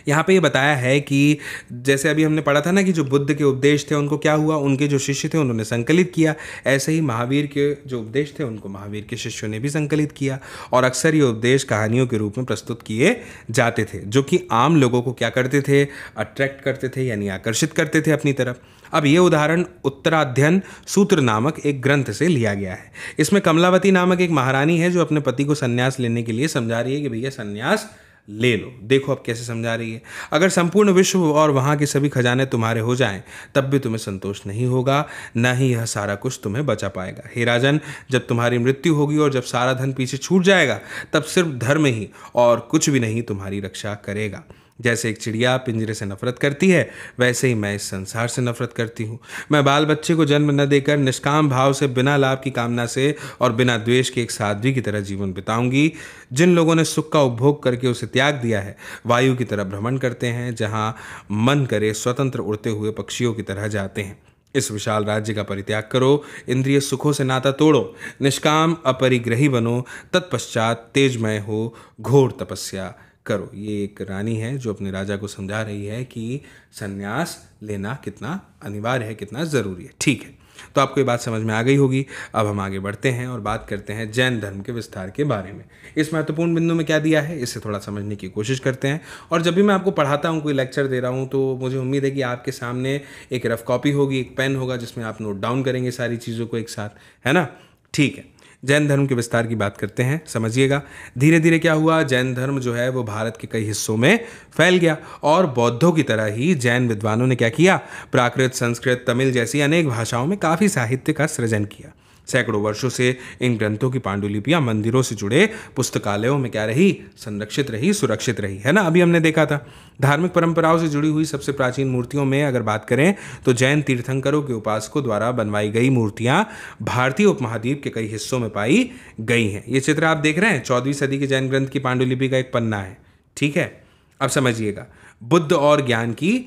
यहाँ पे ये बताया है कि जैसे अभी हमने पढ़ा था ना कि जो बुद्ध के उपदेश थे उनको क्या हुआ, उनके जो शिष्य थे उन्होंने संकलित किया। ऐसे ही महावीर के जो उपदेश थे उनको महावीर के शिष्यों ने भी संकलित किया। और अक्सर ये उपदेश कहानियों के रूप में प्रस्तुत किए जाते थे, जो कि आम लोगों को क्या करते थे, अट्रैक्ट करते थे, यानी आकर्षित करते थे अपनी तरफ। अब ये उदाहरण उत्तराध्ययन सूत्र नामक एक ग्रंथ से लिया गया है। इसमें कमलावती नामक एक महारानी है जो अपने पति को संन्यास लेने के लिए समझा रही है कि भैया संन्यास ले लो। देखो अब कैसे समझा रही है। अगर संपूर्ण विश्व और वहाँ के सभी खजाने तुम्हारे हो जाएं, तब भी तुम्हें संतोष नहीं होगा, न ही यह सारा कुछ तुम्हें बचा पाएगा। हे राजन, जब तुम्हारी मृत्यु होगी और जब सारा धन पीछे छूट जाएगा, तब सिर्फ धर्म ही और कुछ भी नहीं तुम्हारी रक्षा करेगा। जैसे एक चिड़िया पिंजरे से नफरत करती है, वैसे ही मैं इस संसार से नफरत करती हूँ। मैं बाल बच्चे को जन्म न देकर निष्काम भाव से, बिना लाभ की कामना से और बिना द्वेष के एक साध्वी की तरह जीवन बिताऊंगी। जिन लोगों ने सुख का उपभोग करके उसे त्याग दिया है, वायु की तरह भ्रमण करते हैं, जहाँ मन करे स्वतंत्र उड़ते हुए पक्षियों की तरह जाते हैं। इस विशाल राज्य का परित्याग करो, इंद्रिय सुखों से नाता तोड़ो, निष्काम अपरिग्रही बनो, तत्पश्चात तेजमय हो घोर तपस्या करो। ये एक रानी है जो अपने राजा को समझा रही है कि संन्यास लेना कितना अनिवार्य है, कितना ज़रूरी है। ठीक है, तो आपको ये बात समझ में आ गई होगी। अब हम आगे बढ़ते हैं और बात करते हैं जैन धर्म के विस्तार के बारे में। इस महत्वपूर्ण बिंदु में क्या दिया है, इसे थोड़ा समझने की कोशिश करते हैं। और जब भी मैं आपको पढ़ाता हूँ, कोई लेक्चर दे रहा हूँ, तो मुझे उम्मीद है कि आपके सामने एक रफ कॉपी होगी, एक पेन होगा, जिसमें आप नोट डाउन करेंगे सारी चीज़ों को एक साथ, है ना। ठीक है, जैन धर्म के विस्तार की बात करते हैं। समझिएगा, धीरे धीरे क्या हुआ, जैन धर्म जो है वो भारत के कई हिस्सों में फैल गया। और बौद्धों की तरह ही जैन विद्वानों ने क्या किया, प्राकृत, संस्कृत, तमिल जैसी अनेक भाषाओं में काफ़ी साहित्य का सृजन किया। सैकड़ों वर्षों से इन ग्रंथों की पांडुलिपियां मंदिरों से जुड़े पुस्तकालयों में क्या रही, संरक्षित रही, सुरक्षित रही, है ना। अभी हमने देखा था धार्मिक परंपराओं से जुड़ी हुई सबसे प्राचीन मूर्तियों में अगर बात करें तो जैन तीर्थंकरों के उपासकों द्वारा बनवाई गई मूर्तियां भारतीय उपमहाद्वीप के कई हिस्सों में पाई गई हैं। ये चित्र आप देख रहे हैं 14वीं सदी के जैन ग्रंथ की पांडुलिपि का एक पन्ना है। ठीक है, अब समझिएगा, बुद्ध और ज्ञान की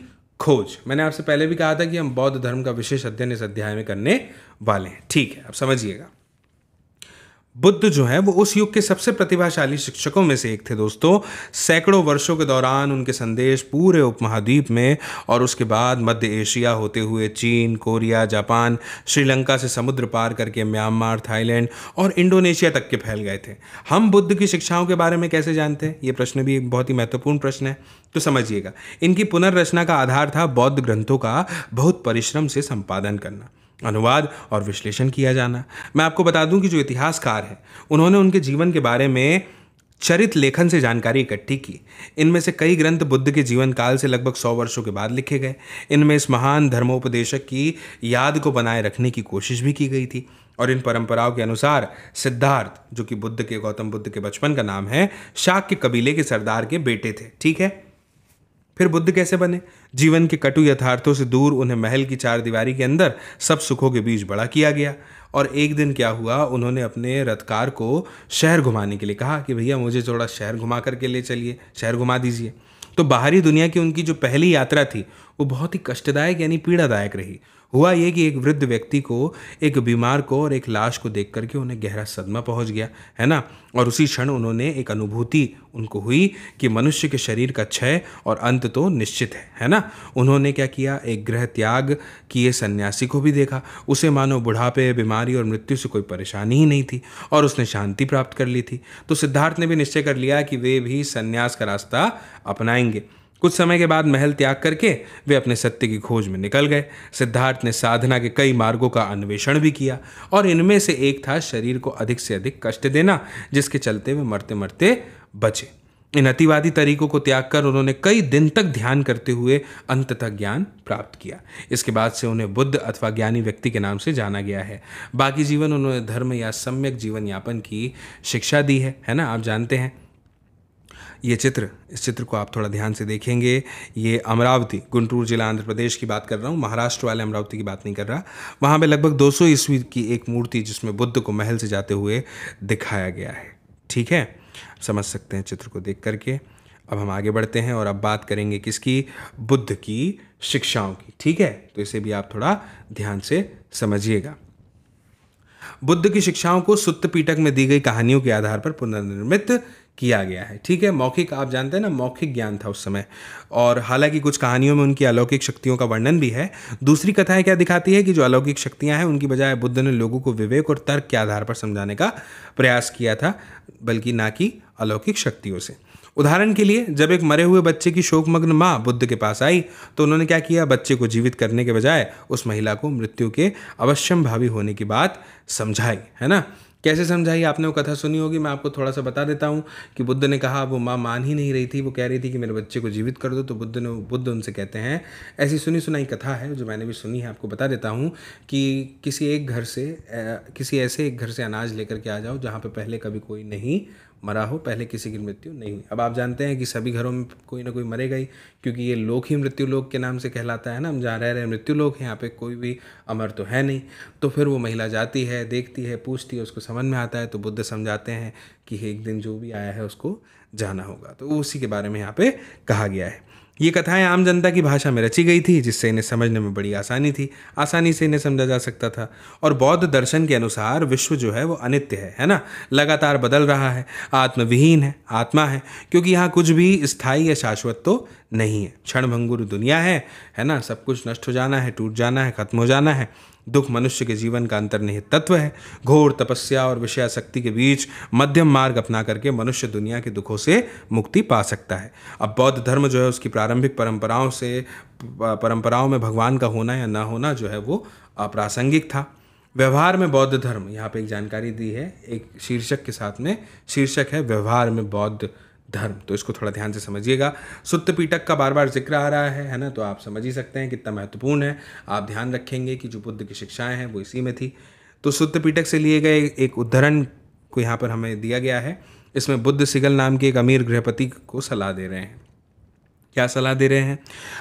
खोज। मैंने आपसे पहले भी कहा था कि हम बौद्ध धर्म का विशेष अध्ययन इस अध्याय में करने वाले हैं। ठीक है, अब समझिएगा, बुद्ध जो है वो उस युग के सबसे प्रतिभाशाली शिक्षकों में से एक थे दोस्तों। सैकड़ों वर्षों के दौरान उनके संदेश पूरे उपमहाद्वीप में और उसके बाद मध्य एशिया होते हुए चीन, कोरिया, जापान, श्रीलंका से समुद्र पार करके म्यांमार, थाईलैंड और इंडोनेशिया तक के फैल गए थे। हम बुद्ध की शिक्षाओं के बारे में कैसे जानते हैं, ये प्रश्न भी एक बहुत ही महत्वपूर्ण प्रश्न है। तो समझिएगा, इनकी पुनर्रचना का आधार था बौद्ध ग्रंथों का बहुत परिश्रम से संपादन करना, अनुवाद और विश्लेषण किया जाना। मैं आपको बता दूं कि जो इतिहासकार हैं उन्होंने उनके जीवन के बारे में चरित लेखन से जानकारी इकट्ठी की। इनमें से कई ग्रंथ बुद्ध के जीवन काल से लगभग 100 वर्षों के बाद लिखे गए। इनमें इस महान धर्मोपदेशक की याद को बनाए रखने की कोशिश भी की गई थी। और इन परंपराओं के अनुसार सिद्धार्थ, जो कि गौतम बुद्ध के बचपन का नाम है, शाक्य कबीले के सरदार के बेटे थे। ठीक है, फिर बुद्ध कैसे बने? जीवन के कटु यथार्थों से दूर उन्हें महल की चारदीवारी के अंदर सब सुखों के बीच बड़ा किया गया। और एक दिन क्या हुआ, उन्होंने अपने रथकार को शहर घुमाने के लिए कहा कि भैया मुझे थोड़ा शहर घुमा करके ले चलिए, शहर घुमा दीजिए। तो बाहरी दुनिया की उनकी जो पहली यात्रा थी वो बहुत ही कष्टदायक यानी पीड़ादायक रही। हुआ ये कि एक वृद्ध व्यक्ति को, एक बीमार को और एक लाश को देख करके उन्हें गहरा सदमा पहुंच गया, है ना। और उसी क्षण उन्होंने एक अनुभूति उनको हुई कि मनुष्य के शरीर का क्षय और अंत तो निश्चित है ना। उन्होंने क्या किया, एक गृह त्याग किए सन्यासी को भी देखा। उसे मानो बुढ़ापे, बीमारी और मृत्यु से कोई परेशानी ही नहीं थी और उसने शांति प्राप्त कर ली थी। तो सिद्धार्थ ने भी निश्चय कर लिया कि वे भी सन्यास का रास्ता अपनाएंगे। कुछ समय के बाद महल त्याग करके वे अपने सत्य की खोज में निकल गए। सिद्धार्थ ने साधना के कई मार्गों का अन्वेषण भी किया और इनमें से एक था शरीर को अधिक से अधिक कष्ट देना, जिसके चलते वे मरते मरते बचे। इन अतिवादी तरीकों को त्याग कर उन्होंने कई दिन तक ध्यान करते हुए अंततः ज्ञान प्राप्त किया। इसके बाद से उन्हें बुद्ध अथवा ज्ञानी व्यक्ति के नाम से जाना गया है। बाकी जीवन उन्होंने धर्म या सम्यक जीवन यापन की शिक्षा दी है ना। आप जानते हैं इस चित्र को आप थोड़ा ध्यान से देखेंगे। ये अमरावती, गुंटूर जिला, आंध्र प्रदेश की बात कर रहा हूँ, महाराष्ट्र वाले अमरावती की बात नहीं कर रहा। वहाँ पे लगभग 200 ईस्वी की एक मूर्ति जिसमें बुद्ध को महल से जाते हुए दिखाया गया है। ठीक है, समझ सकते हैं चित्र को देख करके। अब हम आगे बढ़ते हैं और अब बात करेंगे किसकी, बुद्ध की शिक्षाओं की। ठीक है, तो इसे भी आप थोड़ा ध्यान से समझिएगा। बुद्ध की शिक्षाओं को सुत्त पिटक में दी गई कहानियों के आधार पर पुनर्निर्मित किया गया है। ठीक है, मौखिक, आप जानते हैं ना, मौखिक ज्ञान था उस समय। और हालांकि कुछ कहानियों में उनकी अलौकिक शक्तियों का वर्णन भी है। दूसरी कथाएं क्या दिखाती है कि जो अलौकिक शक्तियां हैं उनकी बजाय बुद्ध ने लोगों को विवेक और तर्क के आधार पर समझाने का प्रयास किया था, बल्कि ना कि अलौकिक शक्तियों से। उदाहरण के लिए, जब एक मरे हुए बच्चे की शोकमग्न माँ बुद्ध के पास आई तो उन्होंने क्या किया, बच्चे को जीवित करने के बजाय उस महिला को मृत्यु के अवश्यंभावी होने की बात समझाई, है ना। कैसे समझाई, आपने वो कथा सुनी होगी, मैं आपको थोड़ा सा बता देता हूँ कि बुद्ध ने कहा, वो माँ मान ही नहीं रही थी, वो कह रही थी कि मेरे बच्चे को जीवित कर दो। तो बुद्ध उनसे कहते हैं, ऐसी सुनी सुनाई कथा है जो मैंने भी सुनी है, आपको बता देता हूँ कि किसी ऐसे एक घर से अनाज लेकर के आ जाओ जहाँ पे पहले कभी कोई नहीं मरा हो, पहले किसी की मृत्यु नहीं हुई। अब आप जानते हैं कि सभी घरों में कोई ना कोई मरेगा ही, क्योंकि ये लोक ही मृत्यु लोक के नाम से कहलाता है ना। हम जहाँ रह रहे हैं मृत्यु लोक है, यहाँ पे कोई भी अमर तो है नहीं। तो फिर वो महिला जाती है, देखती है, पूछती है, उसको समझ में आता है। तो बुद्ध समझाते हैं कि एक दिन जो भी आया है उसको जाना होगा। तो उसी के बारे में यहाँ पे कहा गया है। ये कथाएं आम जनता की भाषा में रची गई थी, जिससे इन्हें समझने में बड़ी आसानी थी, आसानी से इन्हें समझा जा सकता था। और बौद्ध दर्शन के अनुसार विश्व जो है वो अनित्य है ना, लगातार बदल रहा है, आत्मविहीन है, आत्मा है, क्योंकि यहाँ कुछ भी स्थायी या शाश्वत तो नहीं है। क्षणभंगुर दुनिया है ना, सब कुछ नष्ट हो जाना है, टूट जाना है, खत्म हो जाना है। दुख मनुष्य के जीवन का अंतर्निहित तत्व है। घोर तपस्या और विषयासक्ति के बीच मध्यम मार्ग अपना करके मनुष्य दुनिया के दुखों से मुक्ति पा सकता है। अब बौद्ध धर्म जो है उसकी प्रारंभिक परंपराओं में भगवान का होना या ना होना जो है वो अप्रासंगिक था। व्यवहार में बौद्ध धर्म, यहाँ पे एक जानकारी दी है एक शीर्षक के साथ में, शीर्षक है व्यवहार में बौद्ध धर्म। तो इसको थोड़ा ध्यान से समझिएगा। सुत्त पिटक का बार बार जिक्र आ रहा है ना, तो आप समझ ही सकते हैं कितना महत्वपूर्ण है। आप ध्यान रखेंगे कि जो बुद्ध की शिक्षाएं हैं वो इसी में थी। तो सुत्त पिटक से लिए गए एक उद्धरण को यहाँ पर हमें दिया गया है। इसमें बुद्ध सिगल नाम के एक अमीर गृहपति को सलाह दे रहे हैं। क्या सलाह दे रहे हैं?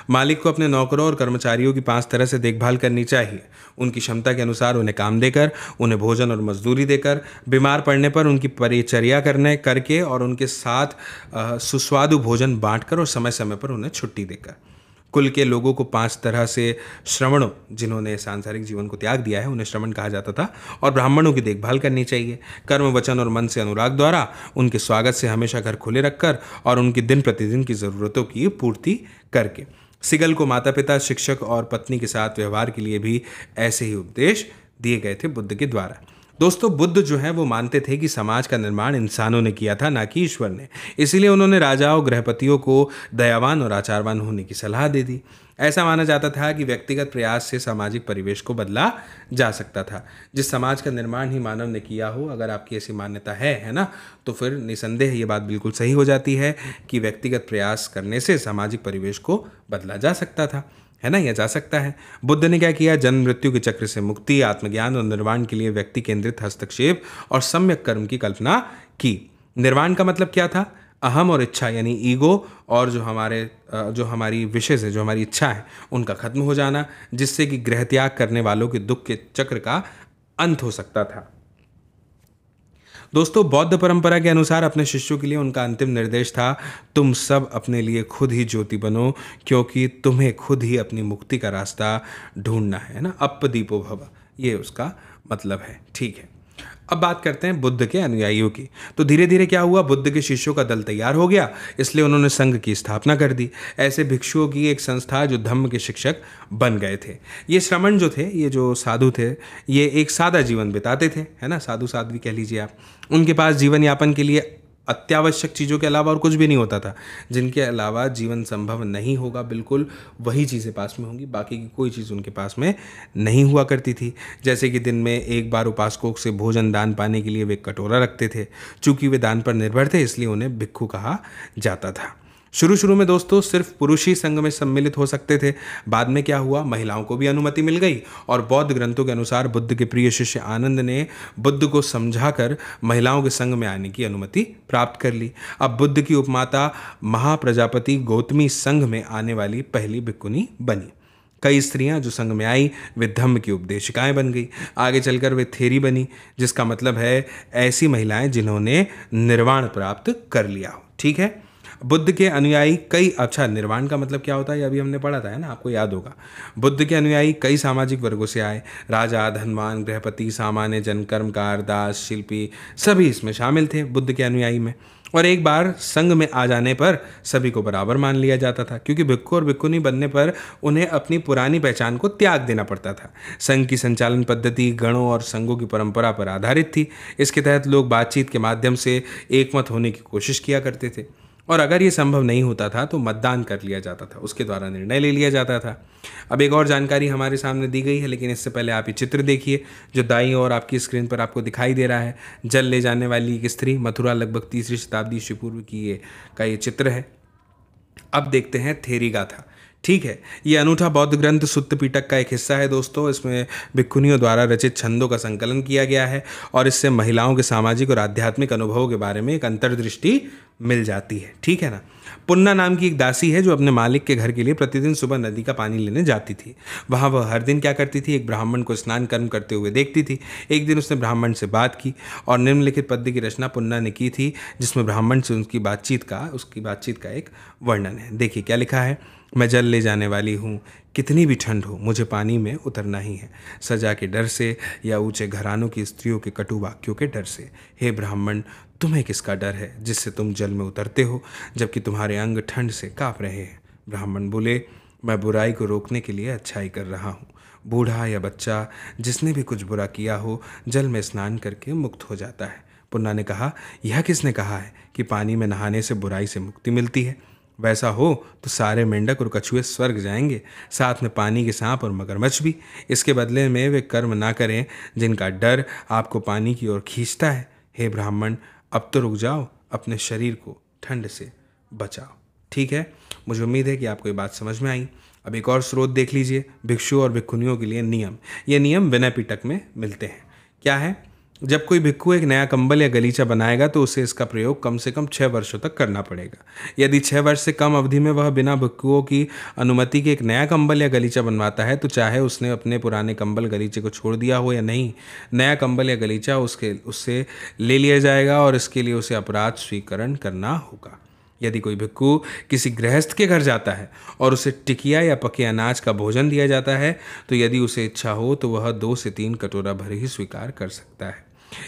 मालिक को अपने नौकरों और कर्मचारियों की 5 तरह से देखभाल करनी चाहिए। उनकी क्षमता के अनुसार उन्हें काम देकर, उन्हें भोजन और मजदूरी देकर, बीमार पड़ने पर उनकी परिचर्या करके और उनके साथ सुस्वादु भोजन बांटकर और समय समय पर उन्हें छुट्टी देकर। कुल के लोगों को 5 तरह से श्रमणों, जिन्होंने सांसारिक जीवन को त्याग दिया है, उन्हें श्रमण कहा जाता था, और ब्राह्मणों की देखभाल करनी चाहिए। कर्म, वचन और मन से अनुराग द्वारा उनके स्वागत से हमेशा घर खुले रखकर और उनकी दिन प्रतिदिन की ज़रूरतों की पूर्ति करके। सिगल को माता पिता, शिक्षक और पत्नी के साथ व्यवहार के लिए भी ऐसे ही उपदेश दिए गए थे बुद्ध के द्वारा। दोस्तों, बुद्ध जो है वो मानते थे कि समाज का निर्माण इंसानों ने किया था, ना कि ईश्वर ने। इसीलिए उन्होंने राजाओं, गृहपतियों को दयावान और आचारवान होने की सलाह दे दी। ऐसा माना जाता था कि व्यक्तिगत प्रयास से सामाजिक परिवेश को बदला जा सकता था। जिस समाज का निर्माण ही मानव ने किया हो, अगर आपकी ऐसी मान्यता है ना, तो फिर निसंदेह ये बात बिल्कुल सही हो जाती है कि व्यक्तिगत प्रयास करने से सामाजिक परिवेश को बदला जा सकता था, है ना, यह जा सकता है। बुद्ध ने क्या किया? जन्म मृत्यु के चक्र से मुक्ति, आत्मज्ञान और निर्वाण के लिए व्यक्ति केंद्रित हस्तक्षेप और सम्यक कर्म की कल्पना की। निर्वाण का मतलब क्या था? अहम और इच्छा, यानी ईगो, और जो हमारी विशेष है, जो हमारी इच्छा है, उनका खत्म हो जाना, जिससे कि गृह त्याग करने वालों के दुख के चक्र का अंत हो सकता था। दोस्तों, बौद्ध परंपरा के अनुसार अपने शिष्यों के लिए उनका अंतिम निर्देश था, तुम सब अपने लिए खुद ही ज्योति बनो, क्योंकि तुम्हें खुद ही अपनी मुक्ति का रास्ता ढूंढना है ना। अप्पदीपो भव, ये उसका मतलब है। ठीक है, अब बात करते हैं बुद्ध के अनुयायियों की। तो धीरे धीरे क्या हुआ? बुद्ध के शिष्यों का दल तैयार हो गया, इसलिए उन्होंने संघ की स्थापना कर दी। ऐसे भिक्षुओं की एक संस्था जो धम्म के शिक्षक बन गए थे। ये श्रमण जो थे, ये जो साधु थे, ये एक सादा जीवन बिताते थे, है ना, साधु साध्वी कह लीजिए आप। उनके पास जीवन यापन के लिए अत्यावश्यक चीज़ों के अलावा और कुछ भी नहीं होता था। जिनके अलावा जीवन संभव नहीं होगा, बिल्कुल वही चीज़ें पास में होंगी, बाकी की कोई चीज़ उनके पास में नहीं हुआ करती थी। जैसे कि दिन में एक बार उपासकों से भोजन दान पाने के लिए वे कटोरा रखते थे। चूंकि वे दान पर निर्भर थे, इसलिए उन्हें भिक्षु कहा जाता था। शुरू शुरू में दोस्तों सिर्फ पुरुष ही संघ में सम्मिलित हो सकते थे। बाद में क्या हुआ? महिलाओं को भी अनुमति मिल गई, और बौद्ध ग्रंथों के अनुसार बुद्ध के प्रिय शिष्य आनंद ने बुद्ध को समझाकर महिलाओं के संघ में आने की अनुमति प्राप्त कर ली। अब बुद्ध की उपमाता महाप्रजापति गौतमी संघ में आने वाली पहली भिक्खुनी बनी। कई स्त्रियां जो संघ में आई, वे धम्म की उपदेशिकाएं बन गई। आगे चलकर वे थेरी बनी, जिसका मतलब है ऐसी महिलाएं जिन्होंने निर्वाण प्राप्त कर लिया हो। ठीक है, बुद्ध के अनुयायी निर्वाण का मतलब क्या होता है, अभी हमने पढ़ा था, है ना, आपको याद होगा। बुद्ध के अनुयायी कई सामाजिक वर्गों से आए। राजा, धनवान, गृहपति, सामान्य जन, कर्मकार, दास, शिल्पी, सभी इसमें शामिल थे बुद्ध के अनुयायी में। और एक बार संघ में आ जाने पर सभी को बराबर मान लिया जाता था, क्योंकि भिक्खु और भिक्खुनी बनने पर उन्हें अपनी पुरानी पहचान को त्याग देना पड़ता था। संघ की संचालन पद्धति गणों और संघों की परंपरा पर आधारित थी। इसके तहत लोग बातचीत के माध्यम से एकमत होने की कोशिश किया करते थे, और अगर ये संभव नहीं होता था तो मतदान कर लिया जाता था, उसके द्वारा निर्णय ले लिया जाता था। अब एक और जानकारी हमारे सामने दी गई है, लेकिन इससे पहले आप ये चित्र देखिए जो दाईं ओर आपकी स्क्रीन पर आपको दिखाई दे रहा है। जल ले जाने वाली एक स्त्री, मथुरा, लगभग 3वीं शताब्दी ईस्वी पूर्व की ये चित्र है। अब देखते हैं थेरी गाथा। ठीक है, ये अनूठा बौद्ध ग्रंथ सुत्त पिटक का एक हिस्सा है दोस्तों। इसमें भिक्खुनियों द्वारा रचित छंदों का संकलन किया गया है, और इससे महिलाओं के सामाजिक और आध्यात्मिक अनुभवों के बारे में एक अंतर्दृष्टि मिल जाती है। ठीक है ना। पुन्ना नाम की एक दासी है जो अपने मालिक के घर के लिए प्रतिदिन सुबह नदी का पानी लेने जाती थी। वहाँ वह हर दिन क्या करती थी? एक ब्राह्मण को स्नान कर्म करते हुए देखती थी। एक दिन उसने ब्राह्मण से बात की, और निम्नलिखित पद्य की रचना पुन्ना ने की थी, जिसमें ब्राह्मण से उसकी बातचीत का एक वर्णन है। देखिए क्या लिखा है। मैं जल ले जाने वाली हूँ, कितनी भी ठंड हो मुझे पानी में उतरना ही है, सजा के डर से या ऊंचे घरानों की स्त्रियों के कटु वाक्यों के डर से। हे ब्राह्मण, तुम्हें किसका डर है जिससे तुम जल में उतरते हो, जबकि तुम्हारे अंग ठंड से काँप रहे हैं? ब्राह्मण बोले, मैं बुराई को रोकने के लिए अच्छाई कर रहा हूँ। बूढ़ा या बच्चा, जिसने भी कुछ बुरा किया हो, जल में स्नान करके मुक्त हो जाता है। पुन्ना ने कहा, यह किसने कहा है कि पानी में नहाने से बुराई से मुक्ति मिलती है? वैसा हो तो सारे मेंढक और कछुए स्वर्ग जाएंगे, साथ में पानी के सांप और मगरमच्छ भी। इसके बदले में वे कर्म ना करें जिनका डर आपको पानी की ओर खींचता है। हे ब्राह्मण, अब तो रुक जाओ, अपने शरीर को ठंड से बचाओ। ठीक है, मुझे उम्मीद है कि आपको ये बात समझ में आई। अब एक और स्रोत देख लीजिए, भिक्षु और भिक्षुनियों के लिए नियम। ये नियम विनय पिटक में मिलते हैं। क्या है? जब कोई भिक्खु एक नया कंबल या गलीचा बनाएगा तो उसे इसका प्रयोग कम से कम 6 वर्षों तक करना पड़ेगा। यदि 6 वर्ष से कम अवधि में वह बिना भिक्खुओं की अनुमति के एक नया कंबल या गलीचा बनवाता है, तो चाहे उसने अपने पुराने कंबल गलीचे को छोड़ दिया हो या नहीं, नया कंबल या गलीचा उससे ले लिया जाएगा, और इसके लिए उसे अपराध स्वीकरण करना होगा। यदि कोई भिक्खु किसी गृहस्थ के घर जाता है और उसे टिकिया या पके अनाज का भोजन दिया जाता है तो यदि उसे इच्छा हो तो वह 2 से 3 कटोरा भर ही स्वीकार कर सकता है।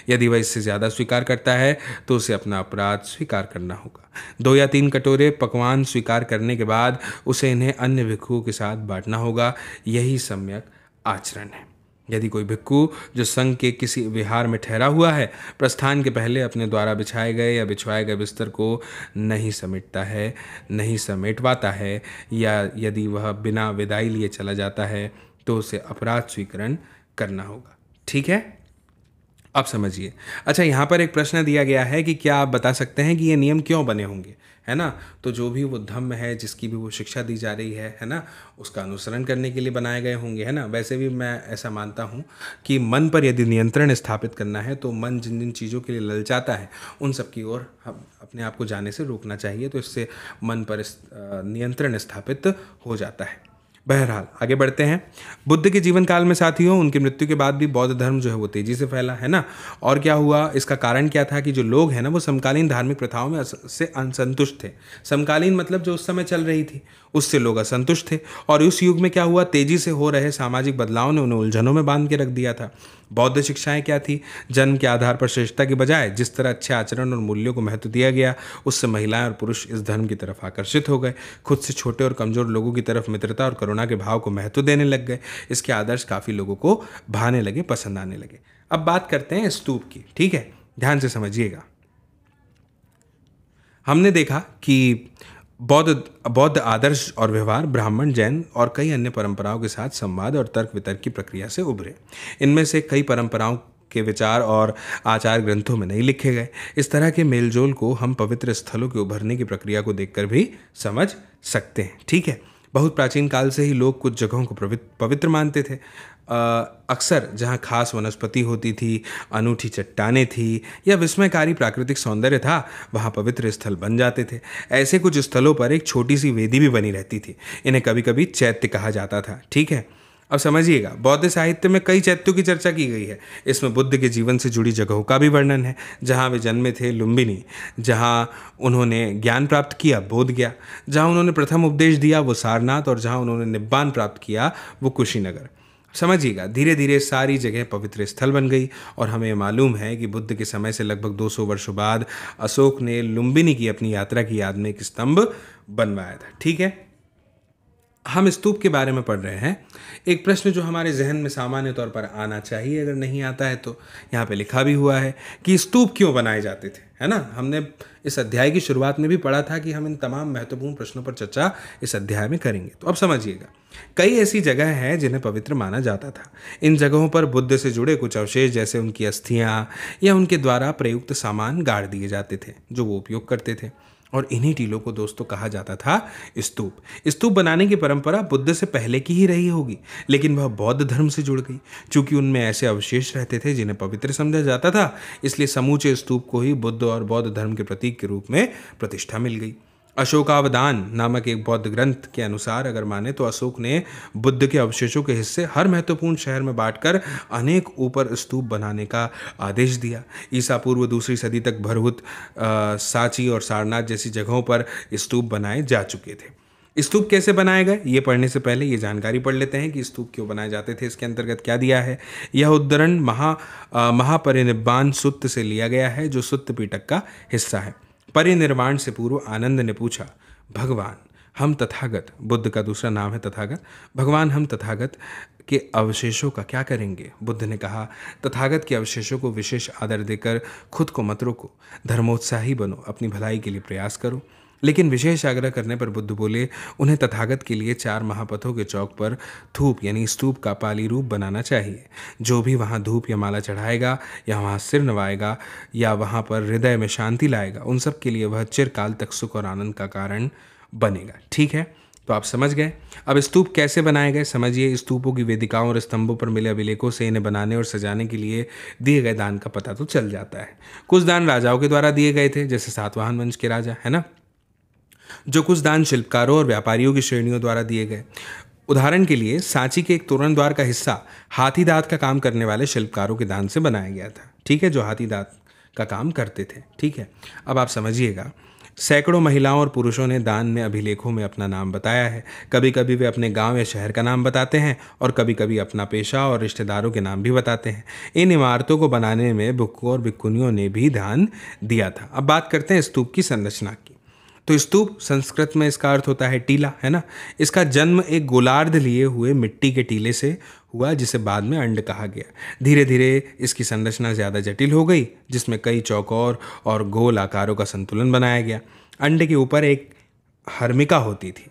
यदि वह इससे ज़्यादा स्वीकार करता है तो उसे अपना अपराध स्वीकार करना होगा। 2 या 3 कटोरे पकवान स्वीकार करने के बाद उसे इन्हें अन्य भिक्षुओं के साथ बांटना होगा। यही सम्यक आचरण है। यदि कोई भिक्षु जो संघ के किसी विहार में ठहरा हुआ है प्रस्थान के पहले अपने द्वारा बिछाए गए या बिछवाए गए बिस्तर को नहीं समेटवाता है या यदि वह बिना विदाई लिए चला जाता है तो उसे अपराध स्वीकरण करना होगा। ठीक है, अब समझिए। अच्छा, यहाँ पर एक प्रश्न दिया गया है कि क्या आप बता सकते हैं कि ये नियम क्यों बने होंगे, है ना। तो जो भी वो धम्म है, जिसकी भी वो शिक्षा दी जा रही है ना, उसका अनुसरण करने के लिए बनाए गए होंगे, है ना। वैसे भी मैं ऐसा मानता हूँ कि मन पर यदि नियंत्रण स्थापित करना है तो मन जिन जिन चीज़ों के लिए ललचाता है उन सब की ओर हम अपने आप को जाने से रोकना चाहिए, तो इससे मन पर नियंत्रण स्थापित हो जाता है। बहरहाल आगे बढ़ते हैं। बुद्ध के जीवन काल में साथियों, उनकी मृत्यु के बाद भी बौद्ध धर्म जो है वो तेजी से फैला, है ना। और क्या हुआ, इसका कारण क्या था कि जो लोग हैं ना वो समकालीन धार्मिक प्रथाओं में से असंतुष्ट थे। समकालीन मतलब जो उस समय चल रही थी उससे लोग असंतुष्ट थे। और उस युग में क्या हुआ, तेजी से हो रहे सामाजिक बदलाव ने उन्हें उलझनों में बांध के रख दिया था। बौद्ध शिक्षाएं क्या थी, जन्म के आधार पर श्रेष्ठता के बजाय जिस तरह अच्छे आचरण और मूल्यों को महत्व दिया गया, उससे महिलाएं और पुरुष इस धर्म की तरफ आकर्षित हो गए। खुद से छोटे और कमजोर लोगों की तरफ मित्रता और करुणा के भाव को महत्व देने लग गए। इसके आदर्श काफ़ी लोगों को भाने लगे, पसंद आने लगे। अब बात करते हैं स्तूप की। ठीक है, ध्यान से समझिएगा। हमने देखा कि बौद्ध आदर्श और व्यवहार ब्राह्मण, जैन और कई अन्य परंपराओं के साथ संवाद और तर्क वितर्क की प्रक्रिया से उभरे। इनमें से कई परंपराओं के विचार और आचार ग्रंथों में नहीं लिखे गए। इस तरह के मेलजोल को हम पवित्र स्थलों के उभरने की प्रक्रिया को देखकर भी समझ सकते हैं। ठीक है, बहुत प्राचीन काल से ही लोग कुछ जगहों को पवित्र मानते थे। अक्सर जहाँ खास वनस्पति होती थी, अनूठी चट्टानें थी या विस्मयकारी प्राकृतिक सौंदर्य था, वहाँ पवित्र स्थल बन जाते थे। ऐसे कुछ स्थलों पर एक छोटी सी वेदी भी बनी रहती थी। इन्हें कभी कभी चैत्य कहा जाता था। ठीक है, अब समझिएगा। बौद्ध साहित्य में कई चैत्यों की चर्चा की गई है। इसमें बुद्ध के जीवन से जुड़ी जगहों का भी वर्णन है। जहाँ वे जन्मे थे, लुम्बिनी। जहाँ उन्होंने ज्ञान प्राप्त किया, बोधगया। जहाँ उन्होंने प्रथम उपदेश दिया, वो सारनाथ। और जहाँ उन्होंने निब्बान प्राप्त किया, वो कुशीनगर। समझिएगा, धीरे धीरे सारी जगह पवित्र स्थल बन गई। और हमें मालूम है कि बुद्ध के समय से लगभग 200 वर्षों बाद अशोक ने लुम्बिनी की अपनी यात्रा की याद में एक स्तंभ बनवाया था। ठीक है, हम स्तूप के बारे में पढ़ रहे हैं। एक प्रश्न जो हमारे जहन में सामान्य तौर पर आना चाहिए, अगर नहीं आता है तो यहाँ पे लिखा भी हुआ है कि स्तूप क्यों बनाए जाते थे, है ना। हमने इस अध्याय की शुरुआत में भी पढ़ा था कि हम इन तमाम महत्वपूर्ण प्रश्नों पर चर्चा इस अध्याय में करेंगे। तो अब समझिएगा, कई ऐसी जगह हैं जिन्हें पवित्र माना जाता था। इन जगहों पर बुद्ध से जुड़े कुछ अवशेष जैसे उनकी अस्थियाँ या उनके द्वारा प्रयुक्त सामान गाड़ दिए जाते थे जो वो उपयोग करते थे। और इन्हीं टीलों को दोस्तों कहा जाता था स्तूप। स्तूप बनाने की परंपरा बुद्ध से पहले की ही रही होगी, लेकिन वह बौद्ध धर्म से जुड़ गई। चूंकि उनमें ऐसे अवशेष रहते थे जिन्हें पवित्र समझा जाता था, इसलिए समूचे स्तूप को ही बुद्ध और बौद्ध धर्म के प्रतीक के रूप में प्रतिष्ठा मिल गई। अशोकावदान नामक एक बौद्ध ग्रंथ के अनुसार अगर माने तो अशोक ने बुद्ध के अवशेषों के हिस्से हर महत्वपूर्ण शहर में बांटकर अनेक ऊपर स्तूप बनाने का आदेश दिया। ईसा पूर्व 2री सदी तक भरहुत, सांची और सारनाथ जैसी जगहों पर स्तूप बनाए जा चुके थे। स्तूप कैसे बनाए गए, ये पढ़ने से पहले ये जानकारी पढ़ लेते हैं कि स्तूप क्यों बनाए जाते थे। इसके अंतर्गत क्या दिया है, यह उद्धरण महापरिनिब्बाण सुत्त से लिया गया है, जो सुत्त पीटक का हिस्सा है। परिनिर्वाण से पूर्व आनंद ने पूछा, भगवान हम तथागत, बुद्ध का दूसरा नाम है तथागत, भगवान हम तथागत के अवशेषों का क्या करेंगे। बुद्ध ने कहा, तथागत के अवशेषों को विशेष आदर देकर खुद को मत रोको, धर्मोत्साही बनो, अपनी भलाई के लिए प्रयास करो। लेकिन विशेष आग्रह करने पर बुद्ध बोले, उन्हें तथागत के लिए 4 महापथों के चौक पर धूप यानी स्तूप का पाली रूप बनाना चाहिए। जो भी वहाँ धूप या माला चढ़ाएगा या वहाँ सिर नवाएगा या वहाँ पर हृदय में शांति लाएगा, उन सब के लिए वह चिरकाल तक सुख और आनंद का कारण बनेगा। ठीक है, तो आप समझ गए। अब स्तूप कैसे बनाए गए समझिए। स्तूपों की वेदिकाओं और स्तंभों पर मिले अभिलेखों से इन्हें बनाने और सजाने के लिए दिए गए दान का पता तो चल जाता है। कुछ दान राजाओं के द्वारा दिए गए थे, जैसे सातवाहन वंश के राजा, है ना। जो कुछ दान शिल्पकारों और व्यापारियों की श्रेणियों द्वारा दिए गए। उदाहरण के लिए सांची के एक तोरण द्वार का हिस्सा हाथी दांत का काम करने वाले शिल्पकारों के दान से बनाया गया था। ठीक है, जो हाथी दांत का काम करते थे। ठीक है, अब आप समझिएगा, सैकड़ों महिलाओं और पुरुषों ने दान में अभिलेखों में अपना नाम बताया है। कभी कभी वे अपने गांव या शहर का नाम बताते हैं और कभी कभी अपना पेशा और रिश्तेदारों के नाम भी बताते हैं। इन इमारतों को बनाने में भिक्खुओं और भिक्खुनियों ने भी ध्यान दिया था। अब बात करते हैं स्तूप की संरचना की। तो स्तूप संस्कृत में इसका अर्थ होता है टीला, है ना। इसका जन्म एक गोलार्ध लिए हुए मिट्टी के टीले से हुआ, जिसे बाद में अंड कहा गया। धीरे धीरे इसकी संरचना ज़्यादा जटिल हो गई, जिसमें कई चौकोर और गोल आकारों का संतुलन बनाया गया। अंडे के ऊपर एक हर्मिका होती थी।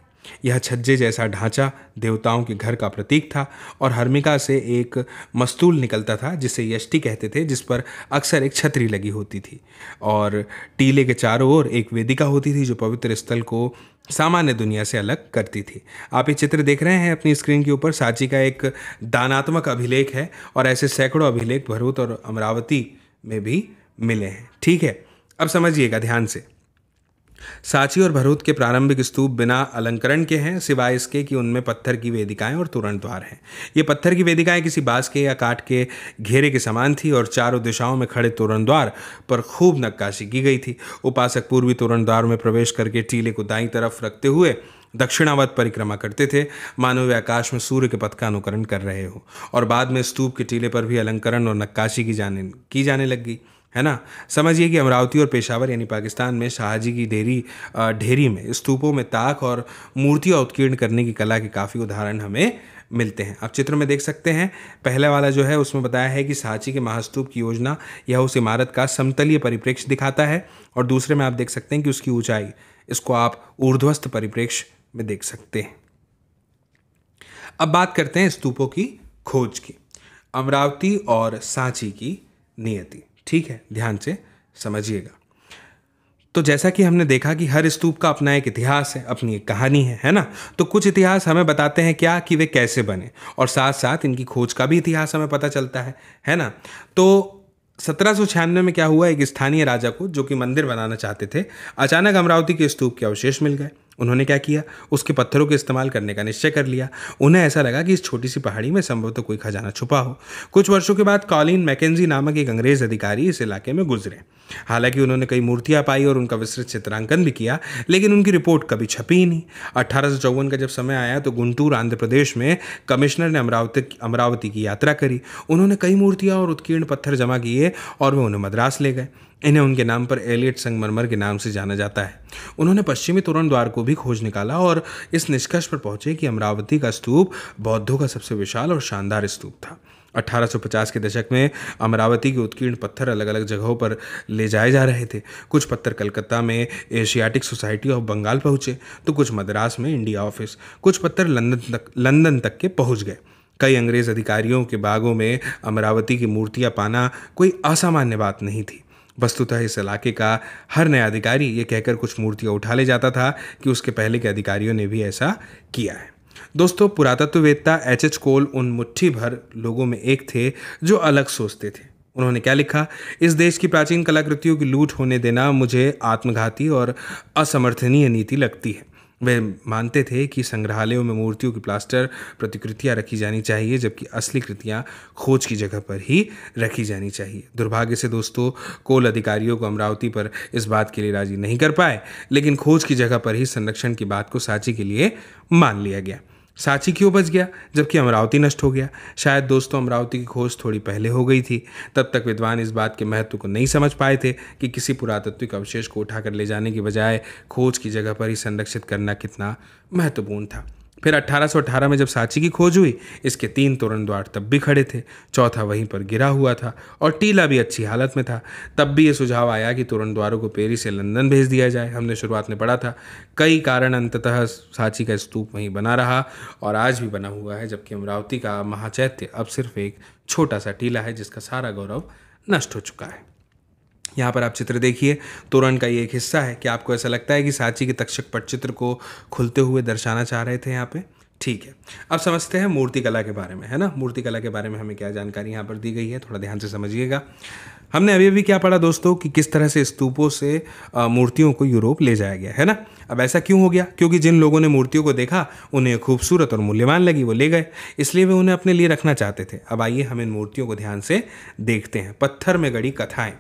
यह छज्जे जैसा ढांचा देवताओं के घर का प्रतीक था और हर्मिका से एक मस्तूल निकलता था जिसे यष्टि कहते थे, जिस पर अक्सर एक छतरी लगी होती थी। और टीले के चारों ओर एक वेदिका होती थी जो पवित्र स्थल को सामान्य दुनिया से अलग करती थी। आप ये चित्र देख रहे हैं अपनी स्क्रीन के ऊपर। सांची का एक दानात्मक अभिलेख है और ऐसे सैकड़ों अभिलेख भरूच और अमरावती में भी मिले हैं। ठीक है, अब समझिएगा ध्यान से। सांची और भरूच के प्रारंभिक स्तूप बिना अलंकरण के हैं, सिवाय इसके कि उनमें पत्थर की वेदिकाएं और तोरण द्वार हैं। ये पत्थर की वेदिकाएं किसी बांस के या काठ के घेरे के समान थी और चारों दिशाओं में खड़े तोरण द्वार पर खूब नक्काशी की गई थी। उपासक पूर्वी तोरण द्वार में प्रवेश करके टीले को दाईं तरफ रखते हुए दक्षिणावत परिक्रमा करते थे, मानो वे आकाश में सूर्य के पथ का अनुकरण कर रहे हो। और बाद में स्तूप के टीले पर भी अलंकरण और नक्काशी की जाने लग गई, है ना। समझिए कि अमरावती और पेशावर यानी पाकिस्तान में शाहजी की ढेरी में स्तूपों में ताक और मूर्तियां उत्कीर्ण करने की कला के काफ़ी उदाहरण हमें मिलते हैं। आप चित्र में देख सकते हैं, पहला वाला जो है उसमें बताया है कि सांची के महास्तूप की योजना यह उस इमारत का समतलीय परिप्रेक्ष्य दिखाता है, और दूसरे में आप देख सकते हैं कि उसकी ऊंचाई, इसको आप ऊर्ध्वस्त परिप्रेक्ष्य में देख सकते हैं। अब बात करते हैं स्तूपों की खोज की। अमरावती और सांची की नियति, ठीक है, ध्यान से समझिएगा। तो जैसा कि हमने देखा कि हर स्तूप का अपना एक इतिहास है, अपनी एक कहानी है ना। तो कुछ इतिहास हमें बताते हैं क्या कि वे कैसे बने, और साथ साथ इनकी खोज का भी इतिहास हमें पता चलता है ना। तो 1796 में क्या हुआ, एक स्थानीय राजा को, जो कि मंदिर बनाना चाहते थे, अचानक अमरावती के स्तूप के अवशेष मिल गए। उन्होंने क्या किया, उसके पत्थरों के इस्तेमाल करने का निश्चय कर लिया। उन्हें ऐसा लगा कि इस छोटी सी पहाड़ी में संभवतः कोई खजाना छुपा हो। कुछ वर्षों के बाद कॉलिन मैकेंजी नामक एक अंग्रेज अधिकारी इस इलाके में गुजरे। हालांकि उन्होंने कई मूर्तियां पाई और उनका विस्तृत चित्रांकन भी किया, लेकिन उनकी रिपोर्ट कभी छपी ही नहीं। 1854 का जब समय आया तो गुंटूर आंध्र प्रदेश में कमिश्नर ने अमरावती की यात्रा करी। उन्होंने कई मूर्तियां और उत्कीर्ण पत्थर जमा किए और वे उन्हें मद्रास ले गए। इन्हें उनके नाम पर एलियट संगमरमर के नाम से जाना जाता है। उन्होंने पश्चिमी तोरण द्वार को भी खोज निकाला और इस निष्कर्ष पर पहुंचे कि अमरावती का स्तूप बौद्धों का सबसे विशाल और शानदार स्तूप था। 1850 के दशक में अमरावती के उत्कीर्ण पत्थर अलग अलग जगहों पर ले जाए जा रहे थे। कुछ पत्थर कलकत्ता में एशियाटिक सोसाइटी ऑफ बंगाल पहुंचे, तो कुछ मद्रास में इंडिया ऑफिस, कुछ पत्थर लंदन तक के पहुंच गए। कई अंग्रेज अधिकारियों के बागों में अमरावती की मूर्तियां पाना कोई असामान्य बात नहीं थी। वस्तुतः इस इलाके का हर नया अधिकारी ये कहकर कुछ मूर्तियां उठा ले जाता था कि उसके पहले के अधिकारियों ने भी ऐसा किया है। दोस्तों, पुरातत्ववेत्ता एच कोल उन मुट्ठी भर लोगों में एक थे जो अलग सोचते थे। उन्होंने क्या लिखा, इस देश की प्राचीन कलाकृतियों की लूट होने देना मुझे आत्मघाती और असमर्थनीय नीति लगती है। वे मानते थे कि संग्रहालयों में मूर्तियों की प्लास्टर प्रतिकृतियां रखी जानी चाहिए, जबकि असली कृतियां खोज की जगह पर ही रखी जानी चाहिए। दुर्भाग्य से दोस्तों, कोल अधिकारियों को अमरावती पर इस बात के लिए राजी नहीं कर पाए, लेकिन खोज की जगह पर ही संरक्षण की बात को सांची के लिए मान लिया गया। सांची क्यों बच गया जबकि अमरावती नष्ट हो गया? शायद दोस्तों अमरावती की खोज थोड़ी पहले हो गई थी। तब तक विद्वान इस बात के महत्व को नहीं समझ पाए थे कि किसी पुरातात्विक अवशेष को उठाकर ले जाने की बजाय खोज की जगह पर ही संरक्षित करना कितना महत्वपूर्ण था। फिर 1818 में जब सांची की खोज हुई, इसके 3 तोरण द्वार तब भी खड़े थे, चौथा वहीं पर गिरा हुआ था और टीला भी अच्छी हालत में था। तब भी ये सुझाव आया कि तोरण द्वारों को पेरी से लंदन भेज दिया जाए। हमने शुरुआत में पढ़ा था, कई कारण अंततः सांची का स्तूप वहीं बना रहा और आज भी बना हुआ है, जबकि अमरावती का महाचैत्य अब सिर्फ एक छोटा सा टीला है जिसका सारा गौरव नष्ट हो चुका है। यहाँ पर आप चित्र देखिए, तोरण का ये एक हिस्सा है। क्या आपको ऐसा लगता है कि सांची के तक्षक पटचित्र को खुलते हुए दर्शाना चाह रहे थे यहाँ पे? ठीक है, अब समझते हैं मूर्तिकला के बारे में, है ना। मूर्तिकला के बारे में हमें क्या जानकारी यहाँ पर दी गई है, थोड़ा ध्यान से समझिएगा। हमने अभी अभी क्या पढ़ा दोस्तों कि किस तरह से स्तूपों से मूर्तियों को यूरोप ले जाया गया, है ना। अब ऐसा क्यों हो गया? क्योंकि जिन लोगों ने मूर्तियों को देखा उन्हें खूबसूरत और मूल्यवान लगी, वो ले गए, इसलिए वे उन्हें अपने लिए रखना चाहते थे। अब आइए हम इन मूर्तियों को ध्यान से देखते हैं। पत्थर में गढ़ी कथाएं।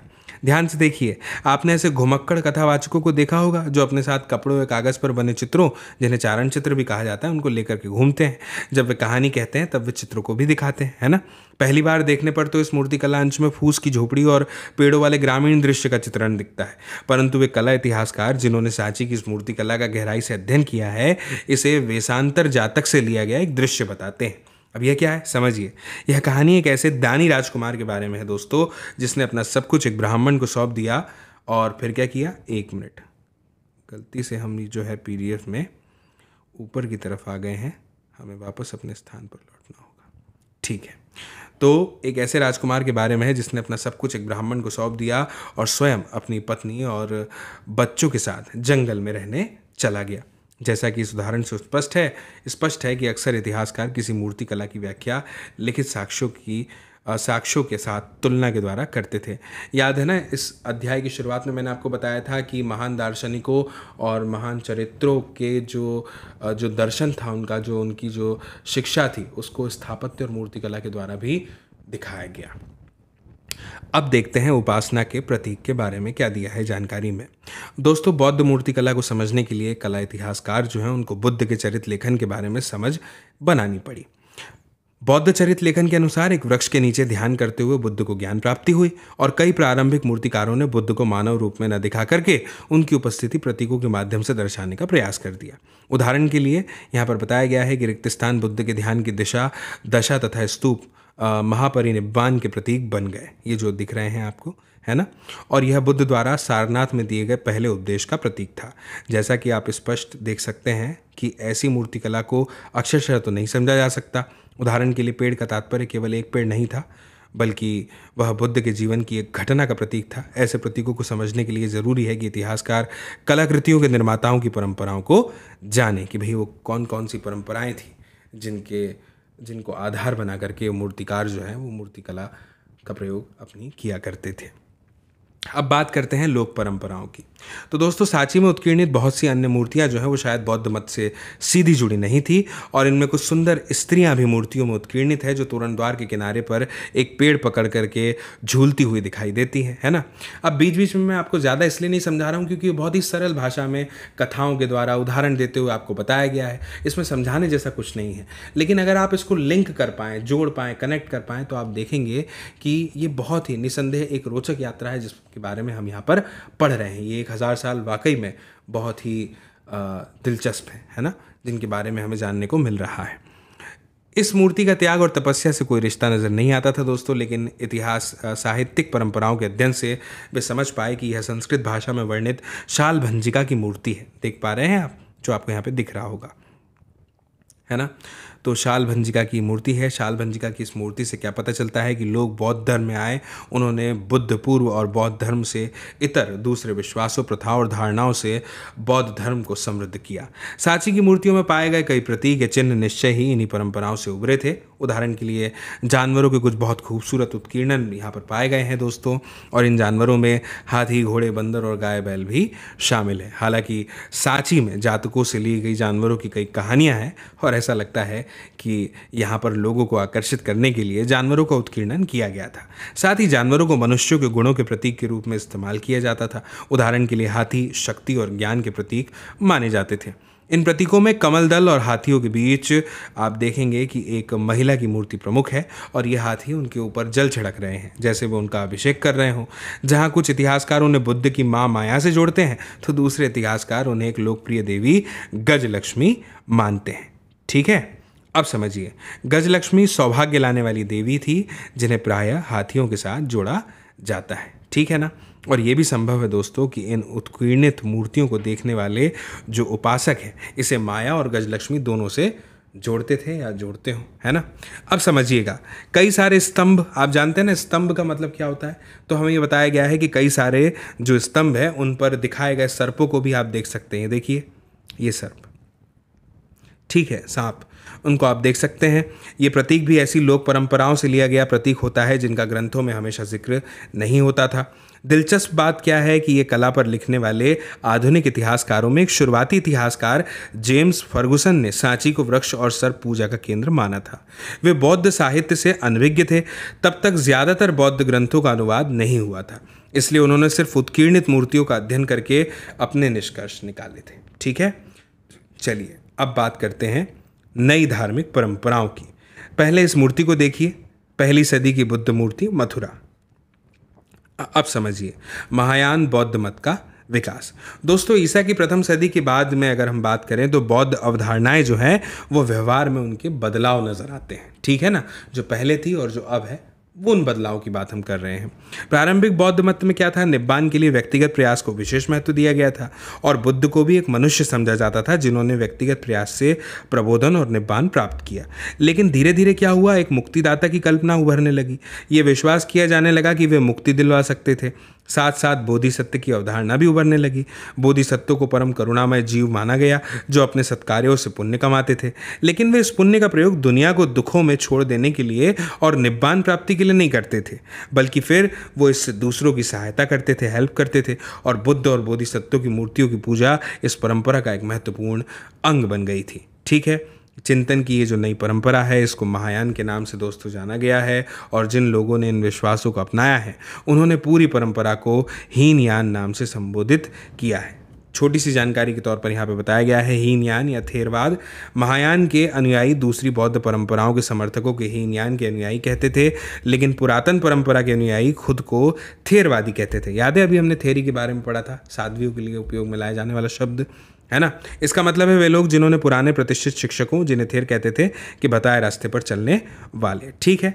ध्यान से देखिए, आपने ऐसे घुमक्कड़ कथावाचकों को देखा होगा जो अपने साथ कपड़ों या कागज़ पर बने चित्रों, जिन्हें चारण चित्र भी कहा जाता है, उनको लेकर के घूमते हैं। जब वे कहानी कहते हैं तब वे चित्रों को भी दिखाते हैं, है ना। पहली बार देखने पर तो इस मूर्तिकला अंश में फूस की झोपड़ी और पेड़ों वाले ग्रामीण दृश्य का चित्रण दिखता है, परंतु वे कला इतिहासकार जिन्होंने सांची की इस मूर्तिकला का गहराई से अध्ययन किया है, इसे वेशांतर जातक से लिया गया एक दृश्य बताते हैं। अब यह क्या है, समझिए। यह कहानी एक ऐसे दानी राजकुमार के बारे में है दोस्तों, जिसने अपना सब कुछ एक ब्राह्मण को सौंप दिया और फिर क्या किया। एक मिनट, गलती से हम जो है पीडीएफ में ऊपर की तरफ आ गए हैं, हमें वापस अपने स्थान पर लौटना होगा। ठीक है, तो एक ऐसे राजकुमार के बारे में है जिसने अपना सब कुछ एक ब्राह्मण को सौंप दिया और स्वयं अपनी पत्नी और बच्चों के साथ जंगल में रहने चला गया। जैसा कि इस उदाहरण से स्पष्ट है कि अक्सर इतिहासकार किसी मूर्ति कला की व्याख्या लिखित साक्ष्यों के साथ तुलना के द्वारा करते थे। याद है ना, इस अध्याय की शुरुआत में मैंने आपको बताया था कि महान दार्शनिकों और महान चरित्रों के जो दर्शन था उनका, उनकी जो शिक्षा थी, उसको स्थापत्य और मूर्तिकला के द्वारा भी दिखाया गया। अब देखते हैं उपासना के प्रतीक के बारे में क्या दिया है जानकारी में। दोस्तों, बौद्ध मूर्तिकला को समझने के लिए कला इतिहासकार जो हैं उनको बुद्ध के चरित्र लेखन के बारे में समझ बनानी पड़ी। बौद्ध चरित्र लेखन के अनुसार एक वृक्ष के नीचे ध्यान करते हुए बुद्ध को ज्ञान प्राप्ति हुई और कई प्रारंभिक मूर्तिकारों ने बुद्ध को मानव रूप में न दिखा करके उनकी उपस्थिति प्रतीकों के माध्यम से दर्शाने का प्रयास कर दिया। उदाहरण के लिए यहाँ पर बताया गया है कि रिक्त स्थान बुद्ध के ध्यान की दशा तथा स्तूप महापरिनिब्बान के प्रतीक बन गए। ये जो दिख रहे हैं आपको, है ना। और यह बुद्ध द्वारा सारनाथ में दिए गए पहले उपदेश का प्रतीक था। जैसा कि आप स्पष्ट देख सकते हैं कि ऐसी मूर्तिकला को अक्षरशः तो नहीं समझा जा सकता। उदाहरण के लिए पेड़ का तात्पर्य केवल एक पेड़ नहीं था, बल्कि वह बुद्ध के जीवन की एक घटना का प्रतीक था। ऐसे प्रतीकों को समझने के लिए ज़रूरी है कि इतिहासकार कलाकृतियों के निर्माताओं की परंपराओं को जाने कि भाई वो कौन कौन सी परंपराएं थी जिनको आधार बना करके मूर्तिकार जो है वो मूर्तिकला का प्रयोग अपनी किया करते थे। अब बात करते हैं लोक परंपराओं की। तो दोस्तों, सांची में उत्कीर्णित बहुत सी अन्य मूर्तियां जो हैं वो शायद बौद्ध मत से सीधी जुड़ी नहीं थी, और इनमें कुछ सुंदर स्त्रियां भी मूर्तियों में उत्कीर्णित है जो तोरण द्वार के किनारे पर एक पेड़ पकड़ करके झूलती हुई दिखाई देती हैं, है ना। अब बीच बीच में मैं आपको ज़्यादा इसलिए नहीं समझा रहा हूँ क्योंकि बहुत ही सरल भाषा में कथाओं के द्वारा उदाहरण देते हुए आपको बताया गया है। इसमें समझाने जैसा कुछ नहीं है, लेकिन अगर आप इसको लिंक कर पाएँ, जोड़ पाएँ, कनेक्ट कर पाएँ, तो आप देखेंगे कि ये बहुत ही निसंदेह एक रोचक यात्रा है जिसके बारे में हम यहाँ पर पढ़ रहे हैं। ये 1000 साल वाकई में बहुत ही दिलचस्प है ना, जिनके बारे में हमें जानने को मिल रहा है। इस मूर्ति का त्याग और तपस्या से कोई रिश्ता नज़र नहीं आता था दोस्तों, लेकिन इतिहास साहित्यिक परंपराओं के अध्ययन से वे समझ पाए कि यह संस्कृत भाषा में वर्णित शाल भंजिका की मूर्ति है। देख पा रहे हैं आप, जो आपको यहाँ पे दिख रहा होगा, है ना। तो शाल भंजिका की मूर्ति है। शाल भंजिका की इस मूर्ति से क्या पता चलता है कि लोग बौद्ध धर्म में आए, उन्होंने बुद्ध पूर्व और बौद्ध धर्म से इतर दूसरे विश्वासों, प्रथाओं और धारणाओं से बौद्ध धर्म को समृद्ध किया। सांची की मूर्तियों में पाए गए कई प्रतीक या चिन्ह निश्चय ही इन्हीं परंपराओं से उभरे थे। उदाहरण के लिए जानवरों के कुछ बहुत खूबसूरत उत्कीर्णन यहाँ पर पाए गए हैं दोस्तों, और इन जानवरों में हाथी, घोड़े, बंदर और गाय बैल भी शामिल है। हालांकि सांची में जातकों से ली गई जानवरों की कई कहानियाँ हैं, और ऐसा लगता है कि यहाँ पर लोगों को आकर्षित करने के लिए जानवरों का उत्कीर्णन किया गया था। साथ ही जानवरों को मनुष्यों के गुणों के प्रतीक के रूप में इस्तेमाल किया जाता था। उदाहरण के लिए हाथी शक्ति और ज्ञान के प्रतीक माने जाते थे। इन प्रतीकों में कमल दल और हाथियों के बीच आप देखेंगे कि एक महिला की मूर्ति प्रमुख है, और ये हाथी उनके ऊपर जल छिड़क रहे हैं जैसे वो उनका अभिषेक कर रहे हों। जहाँ कुछ इतिहासकार उन्हें बुद्ध की माँ माया से जोड़ते हैं, तो दूसरे इतिहासकार उन्हें एक लोकप्रिय देवी गजलक्ष्मी मानते हैं। ठीक है, अब समझिए, गजलक्ष्मी सौभाग्य लाने वाली देवी थी जिन्हें प्रायः हाथियों के साथ जोड़ा जाता है। ठीक है ना। और ये भी संभव है दोस्तों कि इन उत्कीर्णित मूर्तियों को देखने वाले जो उपासक हैं इसे माया और गजलक्ष्मी दोनों से जोड़ते थे या जोड़ते हो, है ना। अब समझिएगा, कई सारे स्तंभ, आप जानते हैं ना स्तंभ का मतलब क्या होता है, तो हमें ये बताया गया है कि कई सारे जो स्तंभ है उन पर दिखाए गए सर्पों को भी आप देख सकते हैं। देखिए, ये सर्प, ठीक है, सांप, उनको आप देख सकते हैं। ये प्रतीक भी ऐसी लोक परंपराओं से लिया गया प्रतीक होता है जिनका ग्रंथों में हमेशा जिक्र नहीं होता था। दिलचस्प बात क्या है कि ये कला पर लिखने वाले आधुनिक इतिहासकारों में एक शुरुआती इतिहासकार जेम्स फर्गुसन ने सांची को वृक्ष और सर्प पूजा का केंद्र माना था। वे बौद्ध साहित्य से अनभिज्ञ थे। तब तक ज्यादातर बौद्ध ग्रंथों का अनुवाद नहीं हुआ था, इसलिए उन्होंने सिर्फ उत्कीर्णित मूर्तियों का अध्ययन करके अपने निष्कर्ष निकाले थे। ठीक है, चलिए अब बात करते हैं नई धार्मिक परंपराओं की। पहले इस मूर्ति को देखिए, पहली सदी की बुद्ध मूर्ति, मथुरा। अब समझिए महायान बौद्ध मत का विकास। दोस्तों, ईसा की प्रथम सदी के बाद में अगर हम बात करें तो बौद्ध अवधारणाएं जो हैं वो व्यवहार में उनके बदलाव नजर आते हैं। ठीक है ना, जो पहले थी और जो अब है वो उन बदलाव की बात हम कर रहे हैं। प्रारंभिक बौद्ध मत में क्या था, निब्बान के लिए व्यक्तिगत प्रयास को विशेष महत्व दिया गया था और बुद्ध को भी एक मनुष्य समझा जाता था जिन्होंने व्यक्तिगत प्रयास से प्रबोधन और निब्बान प्राप्त किया। लेकिन धीरे धीरे क्या हुआ, एक मुक्तिदाता की कल्पना उभरने लगी। ये विश्वास किया जाने लगा कि वे मुक्ति दिलवा सकते थे। साथ साथ बोधिसत्व की अवधारणा भी उभरने लगी। बोधिसत्व को परम करुणामय जीव माना गया जो अपने सत्कार्यों से पुण्य कमाते थे, लेकिन वे इस पुण्य का प्रयोग दुनिया को दुखों में छोड़ देने के लिए और निब्बान प्राप्ति के लिए नहीं करते थे, बल्कि फिर वो इससे दूसरों की सहायता करते थे, हेल्प करते थे। और बुद्ध और बोधिसत्वों की मूर्तियों की पूजा इस परंपरा का एक महत्वपूर्ण अंग बन गई थी। ठीक है, चिंतन की ये जो नई परंपरा है इसको महायान के नाम से दोस्तों जाना गया है और जिन लोगों ने इन विश्वासों को अपनाया है उन्होंने पूरी परंपरा को हीनयान नाम से संबोधित किया है। छोटी सी जानकारी के तौर पर यहाँ पे बताया गया है, हीनयान या थेरवाद। महायान के अनुयायी दूसरी बौद्ध परंपराओं के समर्थकों के हीनयान के अनुयायी कहते थे, लेकिन पुरातन परंपरा के अनुयायी खुद को थेरवादी कहते थे। याद है अभी हमने थेरी के बारे में पढ़ा था, साध्वियों के लिए उपयोग में लाया जाने वाला शब्द है ना। इसका मतलब है वे लोग जिन्होंने पुराने प्रतिष्ठित शिक्षकों, जिन्हें थेर कहते थे, कि बताए रास्ते पर चलने वाले। ठीक है,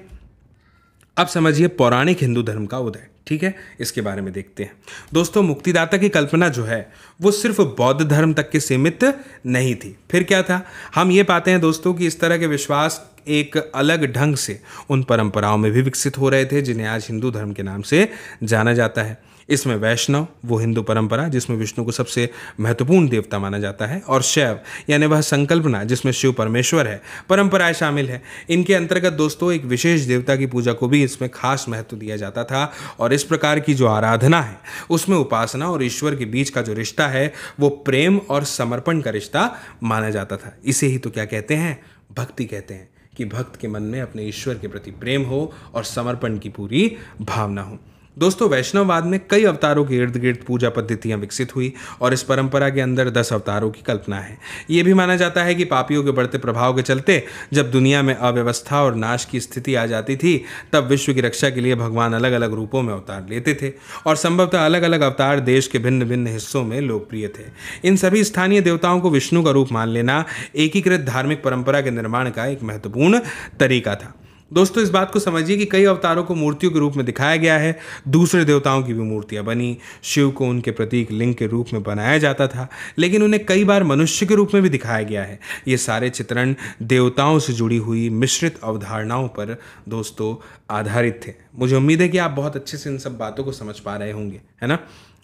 अब समझिए पौराणिक हिंदू धर्म का उदय। ठीक है, इसके बारे में देखते हैं। दोस्तों, मुक्तिदाता की कल्पना जो है वो सिर्फ बौद्ध धर्म तक के सीमित नहीं थी। फिर क्या था, हम ये पाते हैं दोस्तों कि इस तरह के विश्वास एक अलग ढंग से उन परंपराओं में भी विकसित हो रहे थे जिन्हें आज हिंदू धर्म के नाम से जाना जाता है। इसमें वैष्णव, वो हिंदू परंपरा जिसमें विष्णु को सबसे महत्वपूर्ण देवता माना जाता है, और शैव यानी वह संकल्पना जिसमें शिव परमेश्वर है, परंपराएं शामिल है। इनके अंतर्गत दोस्तों एक विशेष देवता की पूजा को भी इसमें खास महत्व दिया जाता था और इस प्रकार की जो आराधना है उसमें उपासना और ईश्वर के बीच का जो रिश्ता है वो प्रेम और समर्पण का रिश्ता माना जाता था। इसे ही तो क्या कहते हैं, भक्ति कहते हैं, कि भक्त के मन में अपने ईश्वर के प्रति प्रेम हो और समर्पण की पूरी भावना हो। दोस्तों, वैष्णववाद में कई अवतारों के इर्द गिर्द पूजा पद्धतियां विकसित हुई और इस परंपरा के अंदर 10 अवतारों की कल्पना है। ये भी माना जाता है कि पापियों के बढ़ते प्रभाव के चलते जब दुनिया में अव्यवस्था और नाश की स्थिति आ जाती थी तब विश्व की रक्षा के लिए भगवान अलग अलग रूपों में अवतार लेते थे और संभवतः अलग अलग अवतार देश के भिन्न भिन्न हिस्सों में लोकप्रिय थे। इन सभी स्थानीय देवताओं को विष्णु का रूप मान लेना एकीकृत धार्मिक परंपरा के निर्माण का एक महत्वपूर्ण तरीका था। दोस्तों, इस बात को समझिए कि कई अवतारों को मूर्तियों के रूप में दिखाया गया है। दूसरे देवताओं की भी मूर्तियां बनी। शिव को उनके प्रतीक लिंग के रूप में बनाया जाता था, लेकिन उन्हें कई बार मनुष्य के रूप में भी दिखाया गया है। ये सारे चित्रण देवताओं से जुड़ी हुई मिश्रित अवधारणाओं पर दोस्तों आधारित थे। मुझे उम्मीद है कि आप बहुत अच्छे से इन सब बातों को समझ पा रहे होंगे, है ना।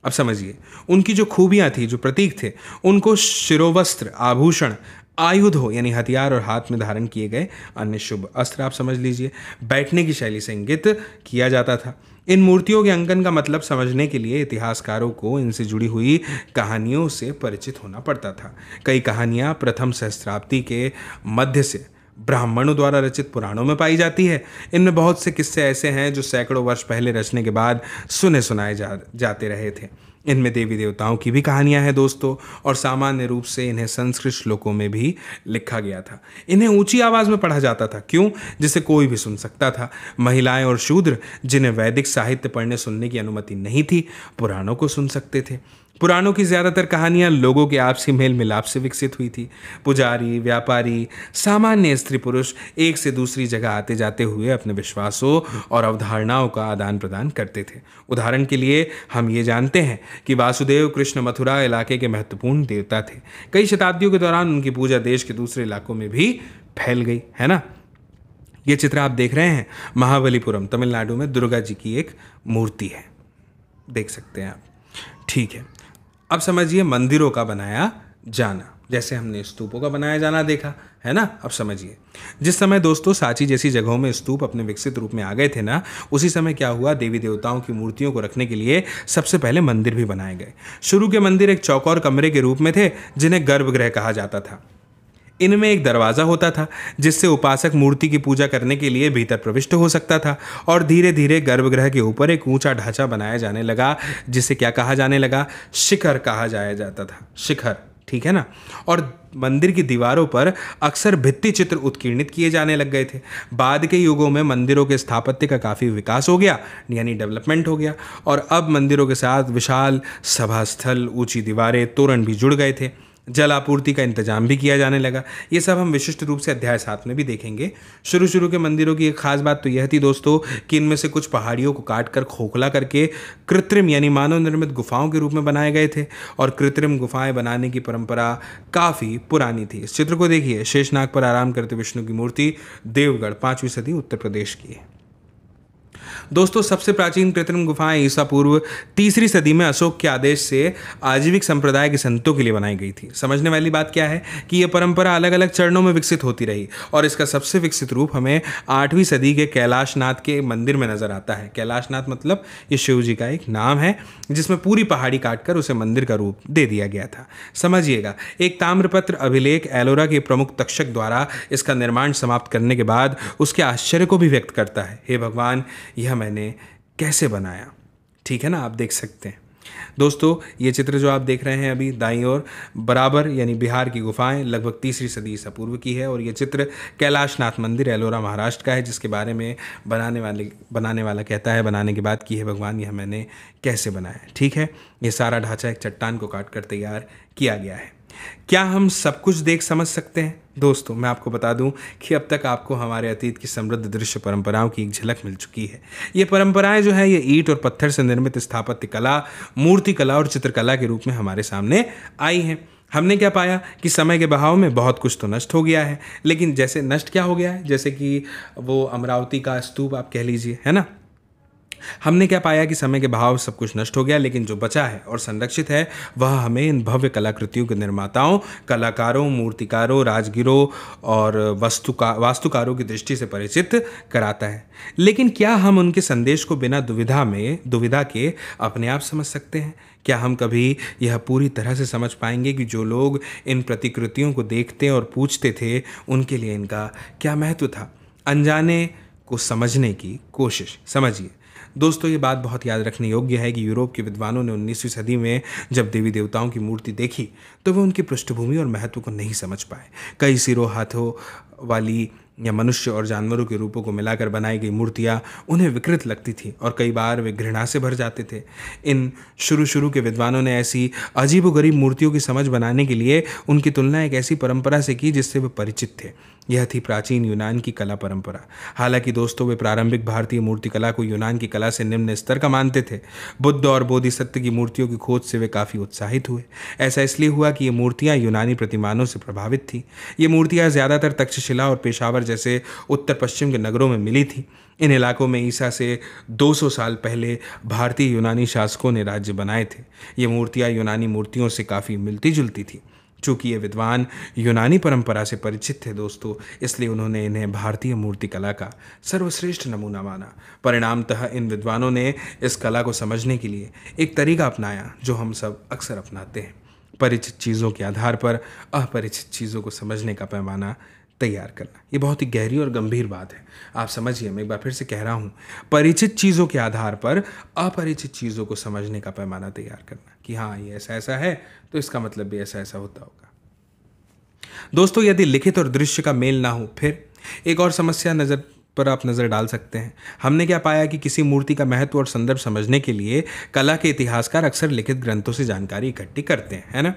अब समझिए उनकी जो खूबियां थी, जो प्रतीक थे, उनको शिरोवस्त्र, आभूषण, आयुध हो यानी हथियार और हाथ में धारण किए गए अन्य शुभ अस्त्र, आप समझ लीजिए, बैठने की शैली से इंगित किया जाता था। इन मूर्तियों के अंकन का मतलब समझने के लिए इतिहासकारों को इनसे जुड़ी हुई कहानियों से परिचित होना पड़ता था। कई कहानियां प्रथम सहस्त्राब्दी के मध्य से ब्राह्मणों द्वारा रचित पुराणों में पाई जाती है। इनमें बहुत से किस्से ऐसे हैं जो सैकड़ों वर्ष पहले रचने के बाद सुनाए जाते रहे थे। इनमें देवी देवताओं की भी कहानियां हैं दोस्तों, और सामान्य रूप से इन्हें संस्कृत श्लोकों में भी लिखा गया था। इन्हें ऊंची आवाज में पढ़ा जाता था, क्यों, जिसे कोई भी सुन सकता था। महिलाएं और शूद्र जिन्हें वैदिक साहित्य पढ़ने सुनने की अनुमति नहीं थी, पुराणों को सुन सकते थे। पुराणों की ज़्यादातर कहानियाँ लोगों के आपसी मेल मिलाप से विकसित हुई थी। पुजारी, व्यापारी, सामान्य स्त्री पुरुष एक से दूसरी जगह आते जाते हुए अपने विश्वासों और अवधारणाओं का आदान प्रदान करते थे। उदाहरण के लिए हम ये जानते हैं कि वासुदेव कृष्ण मथुरा इलाके के महत्वपूर्ण देवता थे। कई शताब्दियों के दौरान उनकी पूजा देश के दूसरे इलाकों में भी फैल गई, है ना। ये चित्र आप देख रहे हैं महाबलीपुरम तमिलनाडु में दुर्गा जी की एक मूर्ति है, देख सकते हैं आप। ठीक है, अब समझिए मंदिरों का बनाया जाना। जैसे हमने स्तूपों का बनाया जाना देखा है ना। अब समझिए, जिस समय दोस्तों सांची जैसी जगहों में स्तूप अपने विकसित रूप में आ गए थे ना, उसी समय क्या हुआ, देवी देवताओं की मूर्तियों को रखने के लिए सबसे पहले मंदिर भी बनाए गए। शुरू के मंदिर एक चौकोर कमरे के रूप में थे जिन्हें गर्भगृह कहा जाता था। इनमें एक दरवाज़ा होता था जिससे उपासक मूर्ति की पूजा करने के लिए भीतर प्रविष्ट हो सकता था, और धीरे धीरे गर्भगृह के ऊपर एक ऊंचा ढांचा बनाया जाने लगा जिसे क्या कहा जाने लगा, शिखर कहा जाया जाता था, शिखर, ठीक है ना। और मंदिर की दीवारों पर अक्सर भित्ति चित्र उत्कीर्णित किए जाने लग गए थे। बाद के युगों में मंदिरों के स्थापत्य का काफ़ी विकास हो गया, यानी डेवलपमेंट हो गया, और अब मंदिरों के साथ विशाल सभा स्थल, ऊंची दीवारें, तोरण भी जुड़ गए थे। जल आपूर्ति का इंतजाम भी किया जाने लगा। ये सब हम विशिष्ट रूप से अध्याय 7 में भी देखेंगे। शुरू के मंदिरों की एक खास बात तो यह थी दोस्तों कि इनमें से कुछ पहाड़ियों को काट कर खोखला करके कृत्रिम यानी मानव निर्मित गुफाओं के रूप में बनाए गए थे, और कृत्रिम गुफाएं बनाने की परंपरा काफ़ी पुरानी थी। इस चित्र को देखिए, शेषनाग पर आराम करते विष्णु की मूर्ति, देवगढ़, 5वीं सदी, उत्तर प्रदेश की है। दोस्तों सबसे प्राचीन कृत्रिम गुफाएं ईसा पूर्व 3री सदी में अशोक के आदेश से आजीविक संप्रदाय के संतों के लिए बनाई गई थी। समझने वाली बात क्या है कि यह परंपरा अलग अलग चरणों में विकसित होती रही, और इसका सबसे विकसित रूप हमें 8वीं सदी के कैलाशनाथ के मंदिर में नजर आता है। कैलाशनाथ मतलब ये शिव जी का एक नाम है, जिसमें पूरी पहाड़ी काटकर उसे मंदिर का रूप दे दिया गया था। समझिएगा, एक ताम्रपत्र अभिलेख एलोरा के प्रमुख तक्षक द्वारा इसका निर्माण समाप्त करने के बाद उसके आश्चर्य को भी व्यक्त करता है। हे भगवान, यह मैंने कैसे बनाया, ठीक है ना। आप देख सकते हैं दोस्तों, ये चित्र जो आप देख रहे हैं अभी दाईं ओर बराबर, यानी बिहार की गुफाएं लगभग 3री सदी ईसा पूर्व की है, और ये चित्र कैलाशनाथ मंदिर एलोरा महाराष्ट्र का है, जिसके बारे में बनाने वाला कहता है बनाने के बाद कि हे भगवान, यह मैंने कैसे बनाया, ठीक है। ये सारा ढांचा एक चट्टान को काट कर तैयार किया गया है। क्या हम सब कुछ देख समझ सकते हैं? दोस्तों मैं आपको बता दूं कि अब तक आपको हमारे अतीत की समृद्ध दृश्य परंपराओं की एक झलक मिल चुकी है। ये परंपराएं जो है ये ईंट और पत्थर से निर्मित स्थापत्य कला, मूर्ति कला और चित्रकला के रूप में हमारे सामने आई हैं। हमने क्या पाया कि समय के बहाव में बहुत कुछ तो नष्ट हो गया है, लेकिन जैसे नष्ट क्या हो गया है, जैसे कि वो अमरावती का स्तूप आप कह लीजिए, है ना। हमने क्या पाया कि समय के बहाव सब कुछ नष्ट हो गया, लेकिन जो बचा है और संरक्षित है वह हमें इन भव्य कलाकृतियों के निर्माताओं, कलाकारों, मूर्तिकारों, राजगिरों और वास्तुकारों की दृष्टि से परिचित कराता है। लेकिन क्या हम उनके संदेश को बिना दुविधा के अपने आप समझ सकते हैं? क्या हम कभी यह पूरी तरह से समझ पाएंगे कि जो लोग इन प्रतिकृतियों को देखते और पूछते थे उनके लिए इनका क्या महत्व था? अनजाने को समझने की कोशिश। समझिए दोस्तों, ये बात बहुत याद रखने योग्य है कि यूरोप के विद्वानों ने 19वीं सदी में जब देवी देवताओं की मूर्ति देखी तो वे उनकी पृष्ठभूमि और महत्व को नहीं समझ पाए। कई सिरों, हाथों वाली या मनुष्य और जानवरों के रूपों को मिलाकर बनाई गई मूर्तियाँ उन्हें विकृत लगती थी, और कई बार वे घृणा से भर जाते थे। इन शुरू के विद्वानों ने ऐसी अजीबोगरीब मूर्तियों की समझ बनाने के लिए उनकी तुलना एक ऐसी परंपरा से की जिससे वे परिचित थे। यह थी प्राचीन यूनान की कला परंपरा। हालांकि दोस्तों वे प्रारंभिक भारतीय मूर्तिकला को यूनान की कला से निम्न स्तर का मानते थे। बुद्ध और बोधिसत्व की मूर्तियों की खोज से वे काफ़ी उत्साहित हुए। ऐसा इसलिए हुआ कि ये मूर्तियाँ यूनानी प्रतिमानों से प्रभावित थी। ये मूर्तियाँ ज़्यादातर तक्षशिला और पेशावर जैसे उत्तर पश्चिम के नगरों में मिली थी। इन इलाकों में ईसा से 200 साल पहले भारतीय यूनानी शासकों ने राज्य बनाए थे। ये मूर्तियाँ यूनानी मूर्तियों से काफ़ी मिलती जुलती थी। चूँकि ये विद्वान यूनानी परंपरा से परिचित थे दोस्तों, इसलिए उन्होंने इन्हें भारतीय मूर्तिकला का सर्वश्रेष्ठ नमूना माना। परिणामतः इन विद्वानों ने इस कला को समझने के लिए एक तरीका अपनाया जो हम सब अक्सर अपनाते हैं। परिचित चीज़ों के आधार पर अपरिचित चीज़ों को समझने का पैमाना तैयार करना। ये बहुत ही गहरी और गंभीर बात है। आप समझिए, मैं एक बार फिर से कह रहा हूँ, परिचित चीज़ों के आधार पर अपरिचित चीज़ों को समझने का पैमाना तैयार करना कि हाँ ये ऐसा ऐसा है तो इसका मतलब भी ऐसा ऐसा होता होगा। दोस्तों यदि लिखित और दृश्य का मेल ना हो, फिर एक और समस्या आप नज़र डाल सकते हैं। हमने क्या पाया कि किसी मूर्ति का महत्व और संदर्भ समझने के लिए कला के इतिहासकार अक्सर लिखित ग्रंथों से जानकारी इकट्ठी करते हैं, है ना।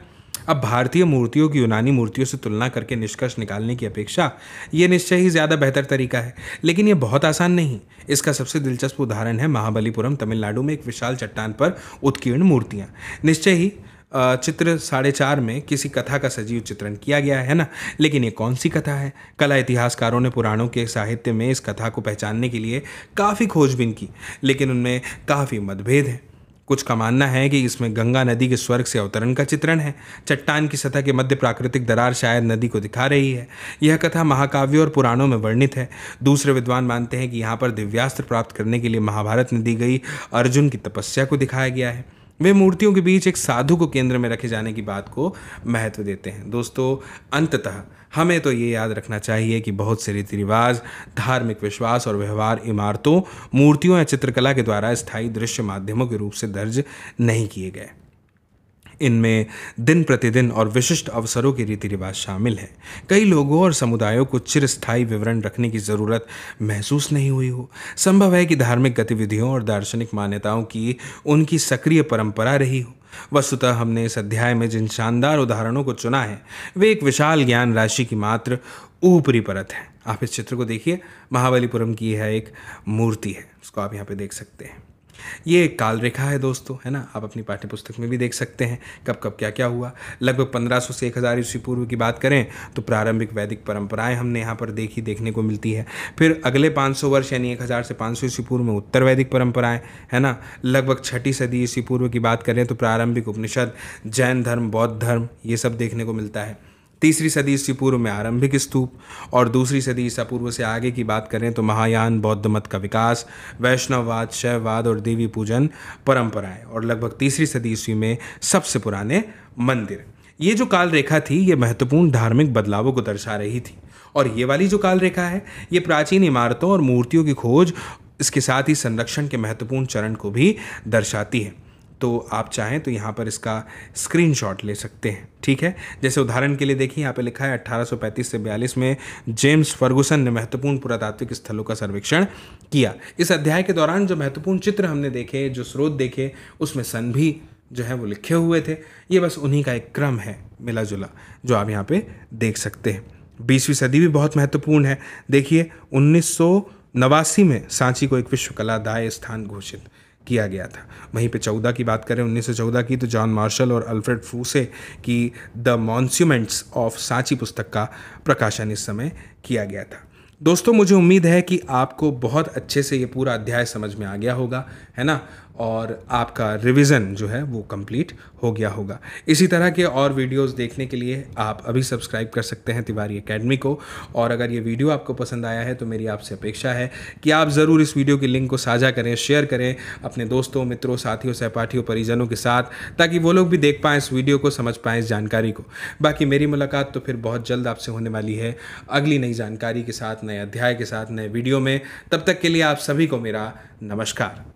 अब भारतीय मूर्तियों की यूनानी मूर्तियों से तुलना करके निष्कर्ष निकालने की अपेक्षा ये निश्चय ही ज़्यादा बेहतर तरीका है, लेकिन ये बहुत आसान नहीं। इसका सबसे दिलचस्प उदाहरण है महाबलीपुरम तमिलनाडु में एक विशाल चट्टान पर उत्कीर्ण मूर्तियाँ। निश्चय ही चित्र 4.5 में किसी कथा का सजीव चित्रण किया गया है ना, लेकिन ये कौन सी कथा है? कला इतिहासकारों ने पुराणों के साहित्य में इस कथा को पहचानने के लिए काफ़ी खोजबीन की, लेकिन उनमें काफ़ी मतभेद हैं। कुछ का मानना है कि इसमें गंगा नदी के स्वर्ग से अवतरण का चित्रण है। चट्टान की सतह के मध्य प्राकृतिक दरार शायद नदी को दिखा रही है। यह कथा महाकाव्यों और पुराणों में वर्णित है। दूसरे विद्वान मानते हैं कि यहाँ पर दिव्यास्त्र प्राप्त करने के लिए महाभारत में दी गई अर्जुन की तपस्या को दिखाया गया है। वे मूर्तियों के बीच एक साधु को केंद्र में रखे जाने की बात को महत्व देते हैं। दोस्तों, अंततः हमें तो ये याद रखना चाहिए कि बहुत से रीति रिवाज, धार्मिक विश्वास और व्यवहार इमारतों, मूर्तियों या चित्रकला के द्वारा स्थायी दृश्य माध्यमों के रूप से दर्ज नहीं किए गए। इनमें दिन प्रतिदिन और विशिष्ट अवसरों के रीति रिवाज शामिल हैं। कई लोगों और समुदायों को चिरस्थायी विवरण रखने की ज़रूरत महसूस नहीं हुई हो। संभव है कि धार्मिक गतिविधियों और दार्शनिक मान्यताओं की उनकी सक्रिय परंपरा रही हो। वस्तुतः हमने इस अध्याय में जिन शानदार उदाहरणों को चुना है वे एक विशाल ज्ञान राशि की मात्र ऊपरी परत है। आप इस चित्र को देखिए, महाबलीपुरम की यह एक मूर्ति है, उसको आप यहाँ पे देख सकते हैं। ये एक काल रेखा है दोस्तों, है ना। आप अपनी पाठ्य पुस्तक में भी देख सकते हैं कब कब क्या क्या हुआ। लगभग 1500 से 1000 ईस्वी पूर्व की बात करें तो प्रारंभिक वैदिक परंपराएं हमने यहाँ पर देखने को मिलती है। फिर अगले 500 वर्ष यानी 1000 से 500 ईस्वी पूर्व में उत्तर वैदिक परंपराएं, है ना। लगभग 6ठी सदी ईस्वी पूर्व की बात करें तो प्रारंभिक उपनिषद, जैन धर्म, बौद्ध धर्म, ये सब देखने को मिलता है। 3री सदी ईस्वी पूर्व में आरंभिक स्तूप, और 2री सदी ईसा पूर्व से आगे की बात करें तो महायान बौद्ध मत का विकास, वैष्णववाद, शैववाद और देवी पूजन परंपराएं, और लगभग 3री सदी ईस्वी में सबसे पुराने मंदिर। ये जो काल रेखा थी ये महत्वपूर्ण धार्मिक बदलावों को दर्शा रही थी। और ये वाली जो काल रेखा है ये प्राचीन इमारतों और मूर्तियों की खोज, इसके साथ ही संरक्षण के महत्वपूर्ण चरण को भी दर्शाती है। तो आप चाहें तो यहाँ पर इसका स्क्रीनशॉट ले सकते हैं, ठीक है। जैसे उदाहरण के लिए देखिए, यहाँ पे लिखा है 1835 से 42 में जेम्स फर्गुसन ने महत्वपूर्ण पुरातात्विक स्थलों का सर्वेक्षण किया। इस अध्याय के दौरान जो महत्वपूर्ण चित्र हमने देखे, जो स्रोत देखे, उसमें सन भी जो है वो लिखे हुए थे। ये बस उन्हीं का एक क्रम है मिला जुला, जो आप यहाँ पे देख सकते हैं। 20वीं सदी भी बहुत महत्वपूर्ण है। देखिए 1989 में सांची को एक विश्व कला दाय स्थान घोषित किया गया था। वहीं पे 14 की बात करें, 1914 की, तो जॉन मार्शल और अल्फ्रेड फ्रूसे की द मॉन्यूमेंट्स ऑफ सांची पुस्तक का प्रकाशन इस समय किया गया था। दोस्तों, मुझे उम्मीद है कि आपको बहुत अच्छे से ये पूरा अध्याय समझ में आ गया होगा, है ना, और आपका रिवीजन जो है वो कंप्लीट हो गया होगा। इसी तरह के और वीडियोस देखने के लिए आप अभी सब्सक्राइब कर सकते हैं तिवारी एकेडमी को। और अगर ये वीडियो आपको पसंद आया है तो मेरी आपसे अपेक्षा है कि आप ज़रूर इस वीडियो की लिंक को साझा करें, शेयर करें अपने दोस्तों, मित्रों, साथियों, सहपाठियों, परिजनों के साथ, ताकि वो लोग भी देख पाएँ इस वीडियो को, समझ पाएँ इस जानकारी को। बाकी मेरी मुलाकात तो फिर बहुत जल्द आपसे होने वाली है अगली नई जानकारी के साथ, नए अध्याय के साथ, नए वीडियो में। तब तक के लिए आप सभी को मेरा नमस्कार।